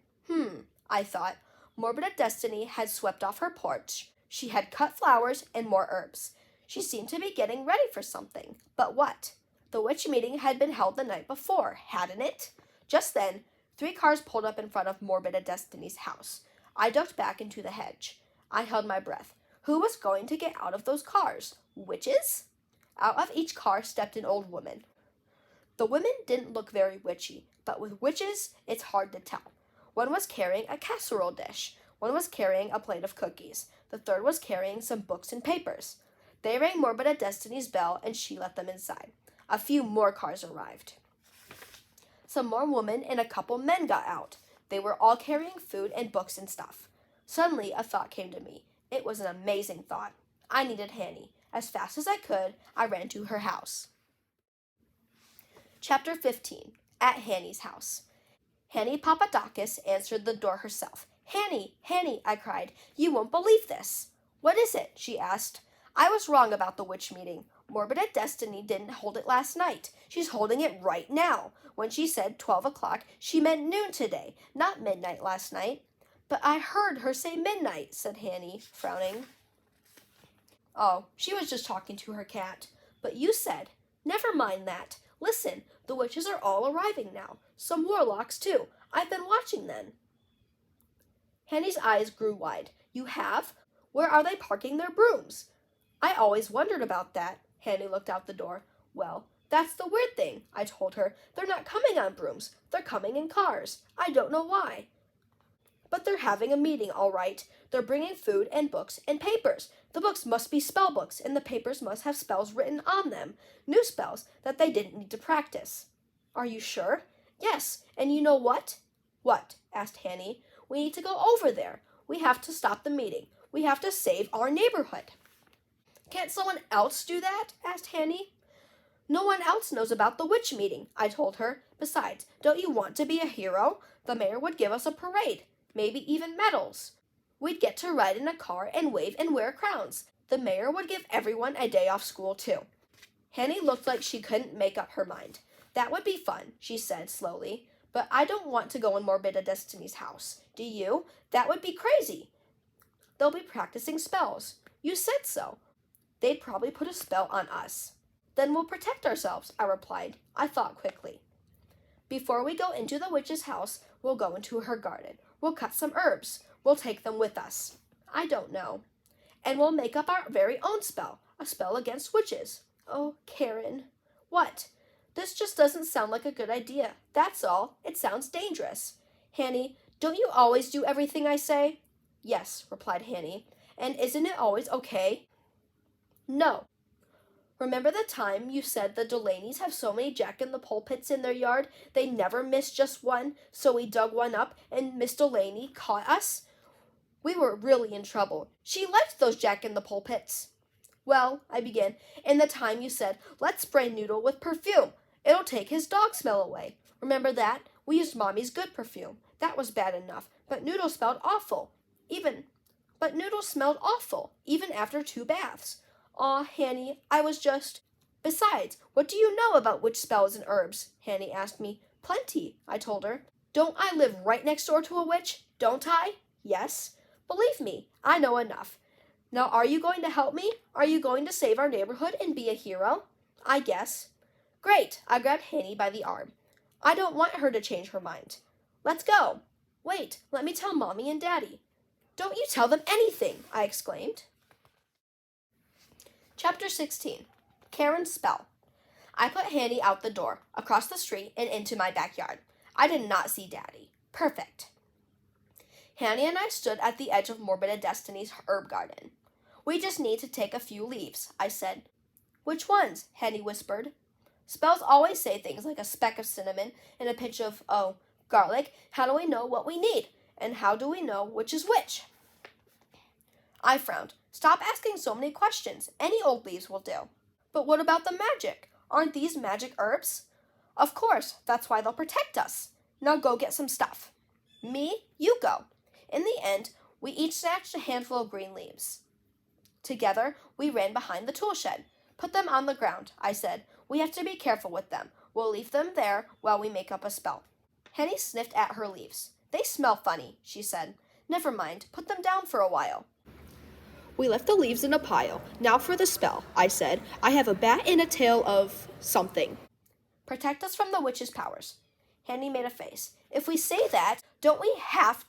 S1: I thought. Morbid Destiny had swept off her porch. She had cut flowers and more herbs. She seemed to be getting ready for something. But what? The witch meeting had been held the night before, hadn't it? Just then, 3 cars pulled up in front of Morbid Destiny's house. I ducked back into the hedge. I held my breath. Who was going to get out of those cars? Witches? Out of each car stepped an old woman. The women didn't look very witchy, but with witches, it's hard to tell. One was carrying a casserole dish. One was carrying a plate of cookies. The third was carrying some books and papers. They rang Morbid Destiny's bell, and she let them inside. A few more cars arrived. Some more women and a couple men got out. They were all carrying food and books and stuff. Suddenly, a thought came to me. It was an amazing thought. I needed Hanny. As fast as I could, I ran to her house. Chapter 15. At Hanny's house. Hanny Papadakis answered the door herself. Hanny, Hanny, I cried. You won't believe this. What is it? She asked. I was wrong about the witch meeting. Morbid Destiny didn't hold it last night. She's holding it right now. When she said 12 o'clock, she meant noon today, not midnight last night. But I heard her say midnight, said Hanny, frowning. Oh, she was just talking to her cat. But you said, never mind that. Listen, the witches are all arriving now. Some warlocks, too. I've been watching them. Hanny's eyes grew wide. You have? Where are they parking their brooms? I always wondered about that. Hanny looked out the door. Well, that's the weird thing, I told her. They're not coming on brooms. They're coming in cars. I don't know why. But they're having a meeting, all right. They're bringing food and books and papers. The books must be spell books, and the papers must have spells written on them. New spells that they didn't need to practice. Are you sure? Yes, and you know what? What? Asked Hanny. We need to go over there. We have to stop the meeting. We have to save our neighborhood. Can't someone else do that? Asked Hanny. No one else knows about the witch meeting, I told her. Besides, don't you want to be a hero? The mayor would give us a parade, maybe even medals. We'd get to ride in a car and wave and wear crowns. The mayor would give everyone a day off school, too. Hanny looked like she couldn't make up her mind. That would be fun, she said slowly. But I don't want to go in Morbid Destiny's house. Do you? That would be crazy. They'll be practicing spells. You said so. They'd probably put a spell on us. Then we'll protect ourselves, I replied. I thought quickly. Before we go into the witch's house, we'll go into her garden. We'll cut some herbs. We'll take them with us. I don't know. And we'll make up our very own spell, a spell against witches. Oh, Karen. What? This just doesn't sound like a good idea. That's all. It sounds dangerous. Hanny, don't you always do everything I say? Yes, replied Hanny. And isn't it always okay? No. Remember the time you said the Delaney's have so many jack-in-the-pulpits in their yard, they never miss just one, so we dug one up and Miss Delaney caught us? We were really in trouble. She liked those jack-in-the-pulpits. Well, I began, and the time you said, let's spray Noodle with perfume. It'll take his dog smell away. Remember that? We used Mommy's good perfume. That was bad enough, but Noodle smelled awful. Noodle smelled awful, even after 2 baths. Aw, Hanny, I was just... Besides, what do you know about witch spells and herbs? Hanny asked me. Plenty, I told her. Don't I live right next door to a witch? Don't I? Yes. Believe me, I know enough. Now, are you going to help me? Are you going to save our neighborhood and be a hero? I guess. Great, I grabbed Hanny by the arm. I don't want her to change her mind. Let's go. Wait, let me tell Mommy and Daddy. Don't you tell them anything, I exclaimed. Chapter 16. Karen's Spell. I put Hanny out the door, across the street, and into my backyard. I did not see Daddy. Perfect. Hanny and I stood at the edge of Morbid Destiny's herb garden. We just need to take a few leaves, I said. Which ones? Hanny whispered. Spells always say things like a speck of cinnamon and a pinch of, garlic. How do we know what we need? And how do we know which is which? I frowned. Stop asking so many questions. Any old leaves will do. But what about the magic? Aren't these magic herbs? Of course, that's why they'll protect us. Now go get some stuff. Me, you go. In the end, we each snatched a handful of green leaves. Together, we ran behind the tool shed. Put them on the ground, I said. We have to be careful with them. We'll leave them there while we make up a spell. Henny sniffed at her leaves. They smell funny, she said. Never mind, put them down for a while. We left the leaves in a pile. Now for the spell, I said. I have a bat and a tail of something. Protect us from the witch's powers. Henny made a face. If we say that, don't we have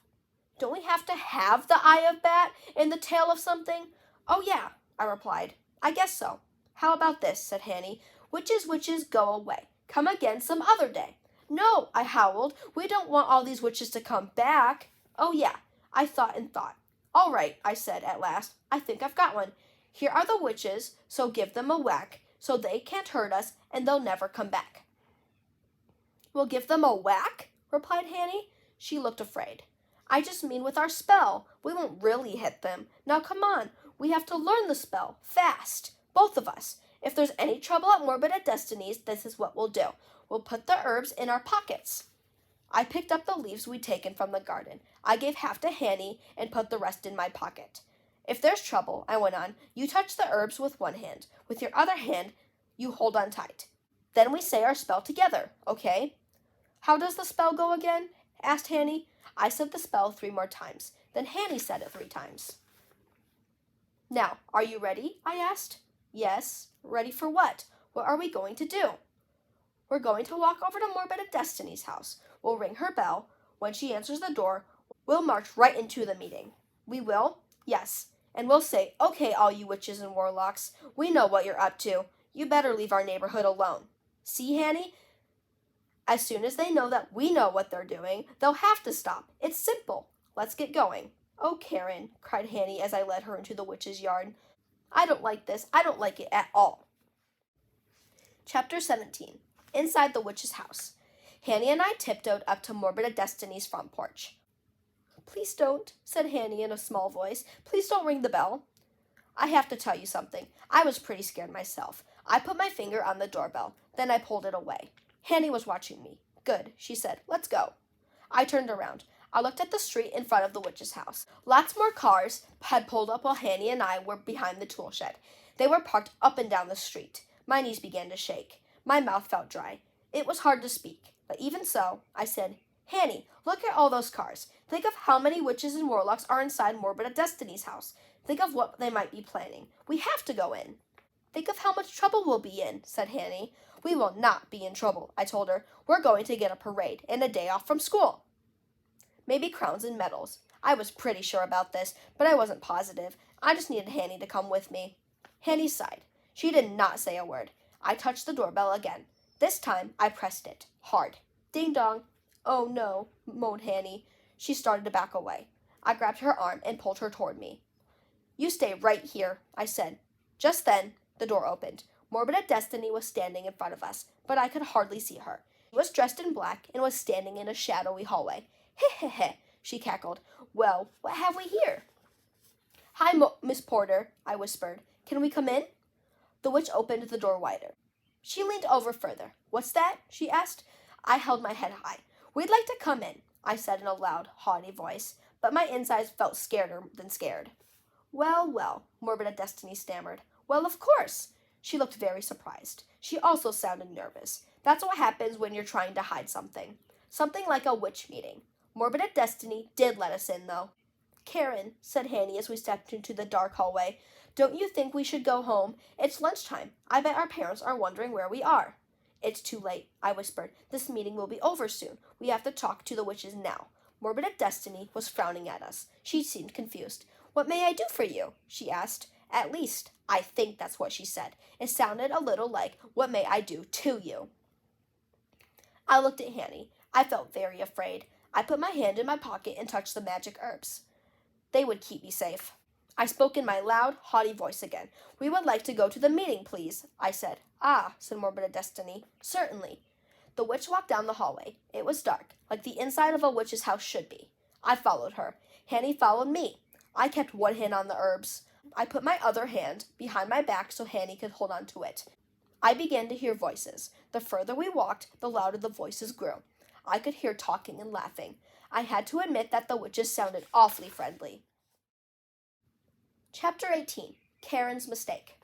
S1: to have the eye of bat and the tail of something? Oh yeah, I replied. I guess so. How about this, said Hanny. Witches, go away. Come again some other day. No, I howled. We don't want all these witches to come back. Oh yeah, I thought and thought. All right, I said at last. I think I've got one. Here are the witches, so give them a whack, so they can't hurt us, and they'll never come back. We'll give them a whack? Replied Hanny. She looked afraid. I just mean with our spell. We won't really hit them. Now come on, we have to learn the spell, fast. Both of us. If there's any trouble at Morbid Destinies, this is what we'll do. We'll put the herbs in our pockets. I picked up the leaves we'd taken from the garden. I gave half to Hanny and put the rest in my pocket. If there's trouble, I went on, you touch the herbs with one hand. With your other hand, you hold on tight. Then we say our spell together, okay? How does the spell go again? Asked Hanny. I said the spell 3 more times. Then Hanny said it 3 times. Now, are you ready? I asked. Yes. Ready for what? What are we going to do? We're going to walk over to Morbid Destiny's house. We'll ring her bell. When she answers the door, we'll march right into the meeting. We will? Yes. And we'll say, okay, all you witches and warlocks, we know what you're up to. You better leave our neighborhood alone. See, Hanny? As soon as they know that we know what they're doing, they'll have to stop. It's simple. Let's get going. Oh, Karen, cried Hanny as I led her into the witch's yard. I don't like this. I don't like it at all. Chapter 17. Inside the witch's house. Hanny and I tiptoed up to Morbid Destiny's front porch. Please don't, said Hanny in a small voice. Please don't ring the bell. I have to tell you something. I was pretty scared myself. I put my finger on the doorbell. Then I pulled it away. Hanny was watching me. Good, she said. Let's go. I turned around. I looked at the street in front of the witch's house. Lots more cars had pulled up while Hanny and I were behind the tool shed. They were parked up and down the street. My knees began to shake. My mouth felt dry. It was hard to speak. But even so, I said, Hanny, look at all those cars. Think of how many witches and warlocks are inside Morbid Destiny's house. Think of what they might be planning. We have to go in. Think of how much trouble we'll be in, said Hanny. We will not be in trouble, I told her. We're going to get a parade and a day off from school. Maybe crowns and medals. I was pretty sure about this, but I wasn't positive. I just needed Hanny to come with me. Hanny sighed. She did not say a word. I touched the doorbell again. This time, I pressed it. Hard. Ding dong. Oh no, moaned Hanny. She started to back away. I grabbed her arm and pulled her toward me. You stay right here, I said. Just then, the door opened. Morbid Destiny was standing in front of us, but I could hardly see her. She was dressed in black and was standing in a shadowy hallway. Heh, she cackled. Well, what have we here? Hi, Miss Porter, I whispered. Can we come in? The witch opened the door wider. She leaned over further. What's that? She asked. I held my head high. "We'd like to come in," I said in a loud, haughty voice, but my insides felt scareder than scared. "Well, well," Morbid at Destiny stammered. "Well, of course." She looked very surprised. She also sounded nervous. That's what happens when you're trying to hide something. Something like a witch meeting. Morbid at Destiny did let us in, though. "Karen," said Hanny as we stepped into the dark hallway, "don't you think we should go home? It's lunchtime. I bet our parents are wondering where we are." "It's too late," I whispered. "This meeting will be over soon. We have to talk to the witches now." Morbid at Destiny was frowning at us. She seemed confused. "What may I do for you?" she asked. At least, I think that's what she said. It sounded a little like, "What may I do to you?" I looked at Hanny. I felt very afraid. I put my hand in my pocket and touched the magic herbs. They would keep me safe. I spoke in my loud, haughty voice again. "We would like to go to the meeting, please," I said. "Ah," said Morbid at Destiny. "Certainly." The witch walked down the hallway. It was dark, like the inside of a witch's house should be. I followed her. Hanny followed me. I kept one hand on the herbs. I put my other hand behind my back so Hanny could hold on to it. I began to hear voices. The further we walked, the louder the voices grew. I could hear talking and laughing. I had to admit that the witches sounded awfully friendly. Chapter 18. Karen's Mistake.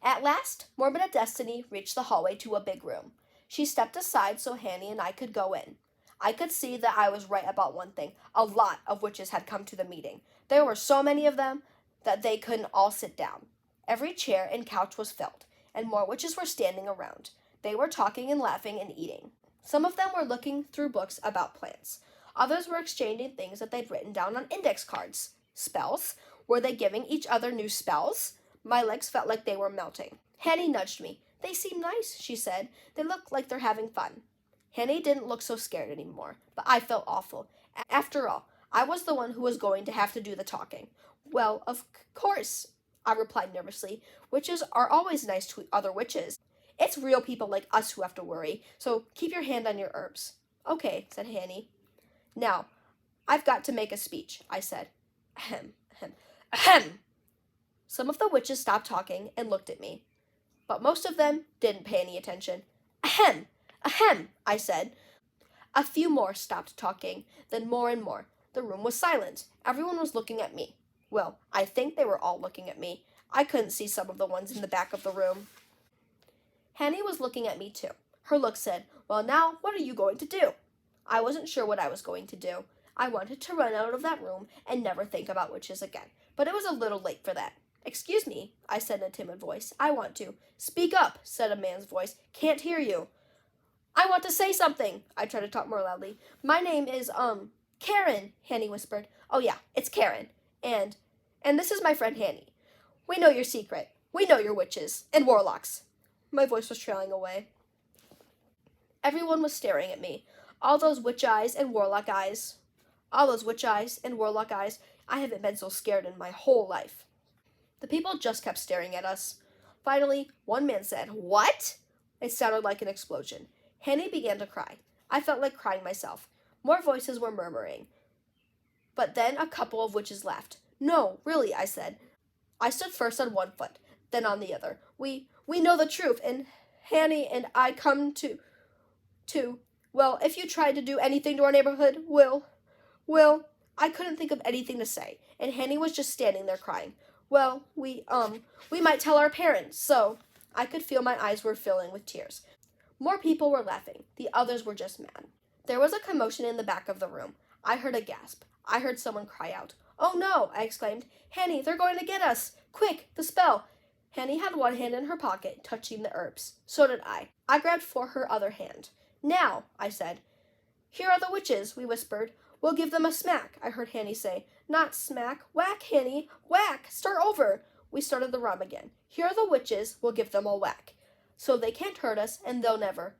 S1: At last, Morbid at Destiny reached the hallway to a big room. She stepped aside so Hanny and I could go in. I could see that I was right about one thing. A lot of witches had come to the meeting. There were so many of them that they couldn't all sit down. Every chair and couch was filled, and more witches were standing around. They were talking and laughing and eating. Some of them were looking through books about plants. Others were exchanging things that they'd written down on index cards. Spells? Were they giving each other new spells? My legs felt like they were melting. Hanny nudged me. "They seem nice," she said. "They look like they're having fun." Hanny didn't look so scared anymore, but I felt awful. After all, I was the one who was going to have to do the talking. "Well, of course," I replied nervously. "Witches are always nice to other witches. It's real people like us who have to worry, so keep your hand on your herbs." "Okay," said Hanny. "Now, I've got to make a speech," I said. Ahem, ahem, ahem. Some of the witches stopped talking and looked at me, but most of them didn't pay any attention. "Ahem, ahem," I said. A few more stopped talking, then more and more. The room was silent. Everyone was looking at me. Well, I think they were all looking at me. I couldn't see some of the ones in the back of the room. Hanny was looking at me too. Her look said, "Well, now, what are you going to do?" I wasn't sure what I was going to do. I wanted to run out of that room and never think about witches again, but it was a little late for that. "Excuse me," I said in a timid voice. "I want to." "Speak up," said a man's voice. "Can't hear you." "I want to say something," I tried to talk more loudly. "My name is, Karen," Hanny whispered. "Oh yeah, it's Karen. And this is my friend Hanny. We know your secret. We know you're witches and warlocks." My voice was trailing away. Everyone was staring at me. All those witch eyes and warlock eyes. All those witch eyes and warlock eyes. I haven't been so scared in my whole life. The people just kept staring at us. Finally, one man said, "What?" It sounded like an explosion. Hanny began to cry. I felt like crying myself. More voices were murmuring. But then a couple of witches laughed. "No, really," I said. I stood first on one foot, then on the other. We know the truth, and Hanny and I come to, well, if you tried to do anything to our neighborhood, well, I couldn't think of anything to say, and Hanny was just standing there crying. "Well, we might tell our parents, so." I could feel my eyes were filling with tears. More people were laughing. The others were just mad. There was a commotion in the back of the room. I heard a gasp. I heard someone cry out. "Oh no," I exclaimed. "Hanny, they're going to get us! Quick, the spell!" Hanny had one hand in her pocket, touching the herbs. So did I. I grabbed for her other hand. "Now," I said. "Here are the witches," we whispered. "We'll give them a smack," I heard Hanny say. "Not smack. Whack, Hanny. Whack. Start over." We started the rhyme again. "Here are the witches. We'll give them a whack. So they can't hurt us, and they'll never."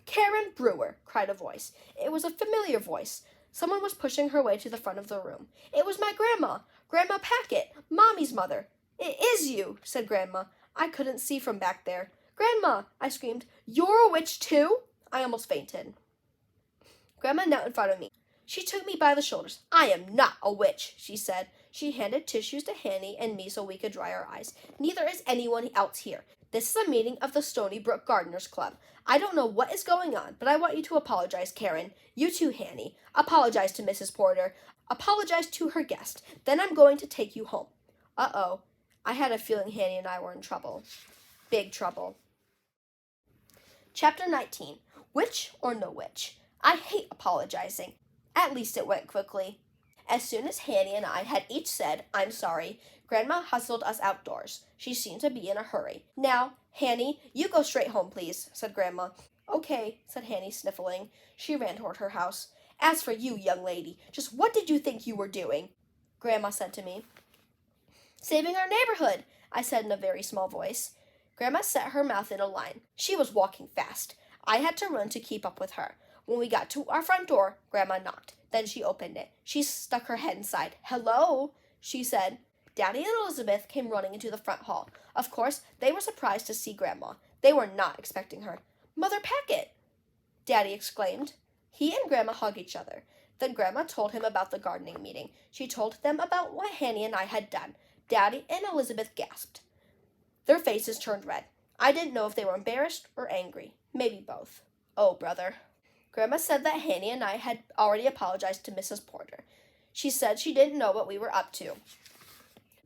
S1: "Karen Brewer," cried a voice. It was a familiar voice. Someone was pushing her way to the front of the room. It was my grandma. Grandma Packett, Mommy's mother. "It is you," said Grandma. I couldn't see from back there. "Grandma," I screamed. "You're a witch too?" I almost fainted. Grandma knelt in front of me. She took me by the shoulders. "I am not a witch," she said. She handed tissues to Hanny and me so we could dry our eyes. Neither is anyone else here. This is a meeting of the Stony Brook Gardeners Club. I don't know what is going on, but I want you to apologize, Karen. You too, Hanny. Apologize to Mrs. Porter. Apologize to her guest. Then I'm going to take you home. Uh-oh. I had a feeling Hanny and I were in trouble. Big trouble. Chapter 19. Witch or no witch? I hate apologizing. At least it went quickly. As soon as Hanny and I had each said, "I'm sorry," Grandma hustled us outdoors. She seemed to be in a hurry. "Now, Hanny, you go straight home, please," said Grandma. "Okay," said Hanny, sniffling. She ran toward her house. "As for you, young lady, just what did you think you were doing?" Grandma said to me. "Saving our neighborhood," I said in a very small voice. Grandma set her mouth in a line. She was walking fast. I had to run to keep up with her. When we got to our front door, Grandma knocked. Then she opened it. She stuck her head inside. "Hello," she said. Daddy and Elizabeth came running into the front hall. Of course, they were surprised to see Grandma. They were not expecting her. "Mother Packet!" Daddy exclaimed. He and Grandma hugged each other. Then Grandma told him about the gardening meeting. She told them about what Hanny and I had done. Daddy and Elizabeth gasped. Their faces turned red. I didn't know if they were embarrassed or angry. Maybe both. Oh, brother. Grandma said that Hanny and I had already apologized to Mrs. Porter. She said she didn't know what we were up to,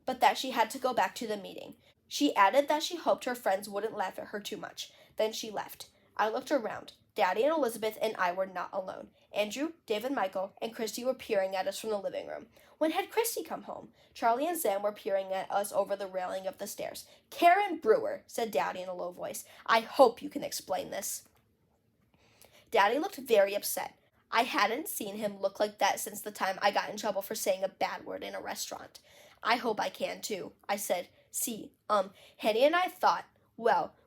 S1: but that she had to go back to the meeting. She added that she hoped her friends wouldn't laugh at her too much. Then she left. I looked around. Daddy and Elizabeth and I were not alone. Andrew, Dave and Michael, and Christy were peering at us from the living room. When had Christy come home? Charlie and Sam were peering at us over the railing of the stairs. "Karen Brewer," said Daddy in a low voice. "I hope you can explain this." Daddy looked very upset. I hadn't seen him look like that since the time I got in trouble for saying a bad word in a restaurant. "I hope I can too," I said. Henny and I thought,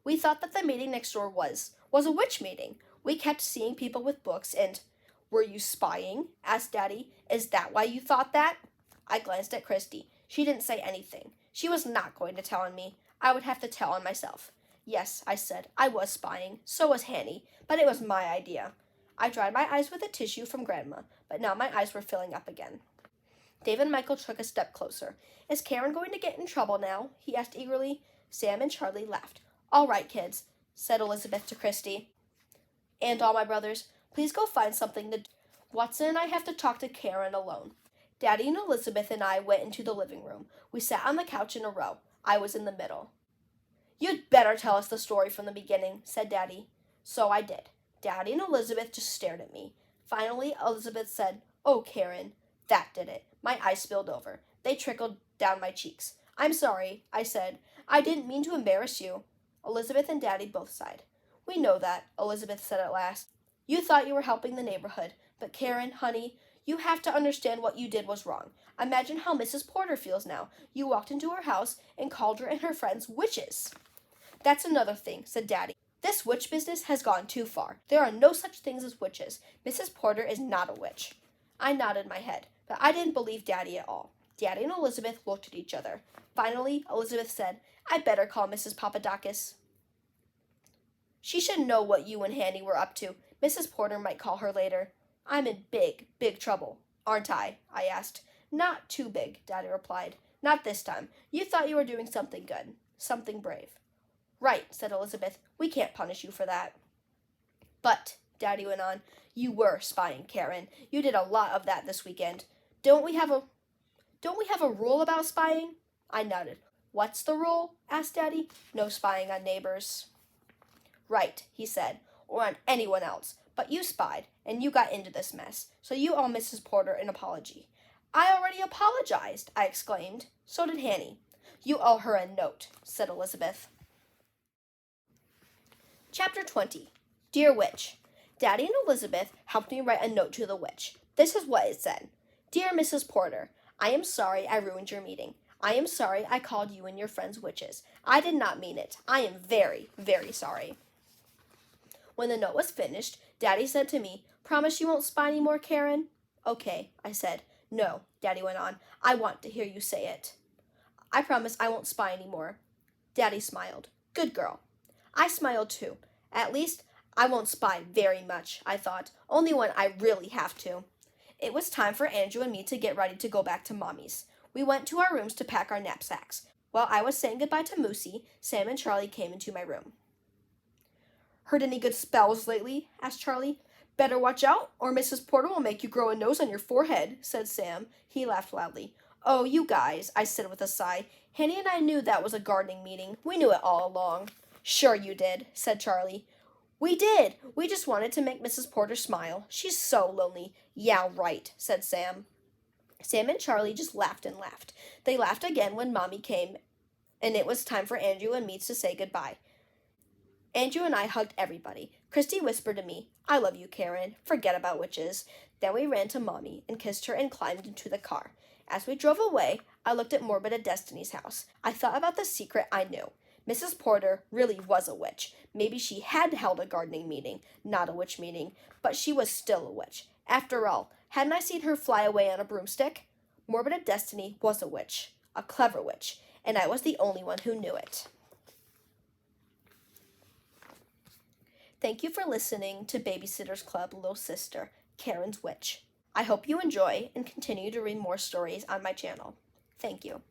S1: we thought that the meeting next door was a witch meeting. We kept seeing people with books and, "Were you spying?" asked Daddy. "Is that why you thought that?" I glanced at Christy. She didn't say anything. She was not going to tell on me. I would have to tell on myself. "Yes," I said, "I was spying. So was Hanny, but it was my idea." I dried my eyes with a tissue from Grandma, but now my eyes were filling up again. Dave and Michael took a step closer. "Is Karen going to get in trouble now?" he asked eagerly. Sam and Charlie laughed. "All right, kids," said Elizabeth to Christy, and all my brothers, "please go find something to do. Watson and I have to talk to Karen alone." Daddy and Elizabeth and I went into the living room. We sat on the couch in a row. I was in the middle. "You'd better tell us the story from the beginning," said Daddy. So I did. Daddy and Elizabeth just stared at me. Finally, Elizabeth said, "Oh, Karen." That did it. My eyes spilled over. They trickled down my cheeks. "I'm sorry," I said. "I didn't mean to embarrass you." Elizabeth and Daddy both sighed. "We know that," Elizabeth said at last. "You thought you were helping the neighborhood. But Karen, honey, you have to understand what you did was wrong. Imagine how Mrs. Porter feels now. You walked into her house and called her and her friends witches." "That's another thing," said Daddy. "This witch business has gone too far. There are no such things as witches. Mrs. Porter is not a witch." I nodded my head, but I didn't believe Daddy at all. Daddy and Elizabeth looked at each other. Finally, Elizabeth said, "I better call Mrs. Papadakis. She should know what you and Hanny were up to. Mrs. Porter might call her later." "I'm in big, big trouble, aren't I?" I asked. "Not too big," Daddy replied. "Not this time. You thought you were doing something good, something brave." "Right," said Elizabeth. "We can't punish you for that." "But," Daddy went on, "you were spying, Karen. You did a lot of that this weekend. Don't we have a rule about spying?" I nodded. "What's the rule?" asked Daddy. "No spying on neighbors." "Right," he said, "or on anyone else. But you spied, and you got into this mess, so you owe Mrs. Porter an apology." "I already apologized," I exclaimed. "So did Hanny." "You owe her a note," said Elizabeth. Chapter 20. Dear Witch. Daddy and Elizabeth helped me write a note to the witch. This is what it said. "Dear Mrs. Porter, I am sorry I ruined your meeting. I am sorry I called you and your friends witches. I did not mean it. I am very, very sorry." When the note was finished, Daddy said to me, "Promise you won't spy any more, Karen?" "Okay," I said. "No," Daddy went on. "I want to hear you say it." "I promise I won't spy any more." Daddy smiled. "Good girl." I smiled too. At least, I won't spy very much, I thought. Only when I really have to. It was time for Andrew and me to get ready to go back to Mommy's. We went to our rooms to pack our knapsacks. While I was saying goodbye to Moosey, Sam and Charlie came into my room. "Heard any good spells lately?" asked Charlie. "Better watch out, or Mrs. Porter will make you grow a nose on your forehead," said Sam. He laughed loudly. "Oh, you guys," I said with a sigh. "Hanny and I knew that was a gardening meeting. We knew it all along." "Sure you did," said Charlie. "We did. We just wanted to make Mrs. Porter smile. She's so lonely." "Yeah, right," said Sam. Sam and Charlie just laughed and laughed. They laughed again when Mommy came, and it was time for Andrew and me to say goodbye. Andrew and I hugged everybody. Christy whispered to me, "I love you, Karen. Forget about witches." Then we ran to Mommy and kissed her and climbed into the car. As we drove away, I looked at Morbid at Destiny's house. I thought about the secret I knew. Mrs. Porter really was a witch. Maybe she had held a gardening meeting, not a witch meeting, but she was still a witch. After all, hadn't I seen her fly away on a broomstick? Morbid at Destiny was a witch, a clever witch, and I was the only one who knew it. Thank you for listening to Babysitters Club Little Sister, Karen's Witch. I hope you enjoy and continue to read more stories on my channel. Thank you.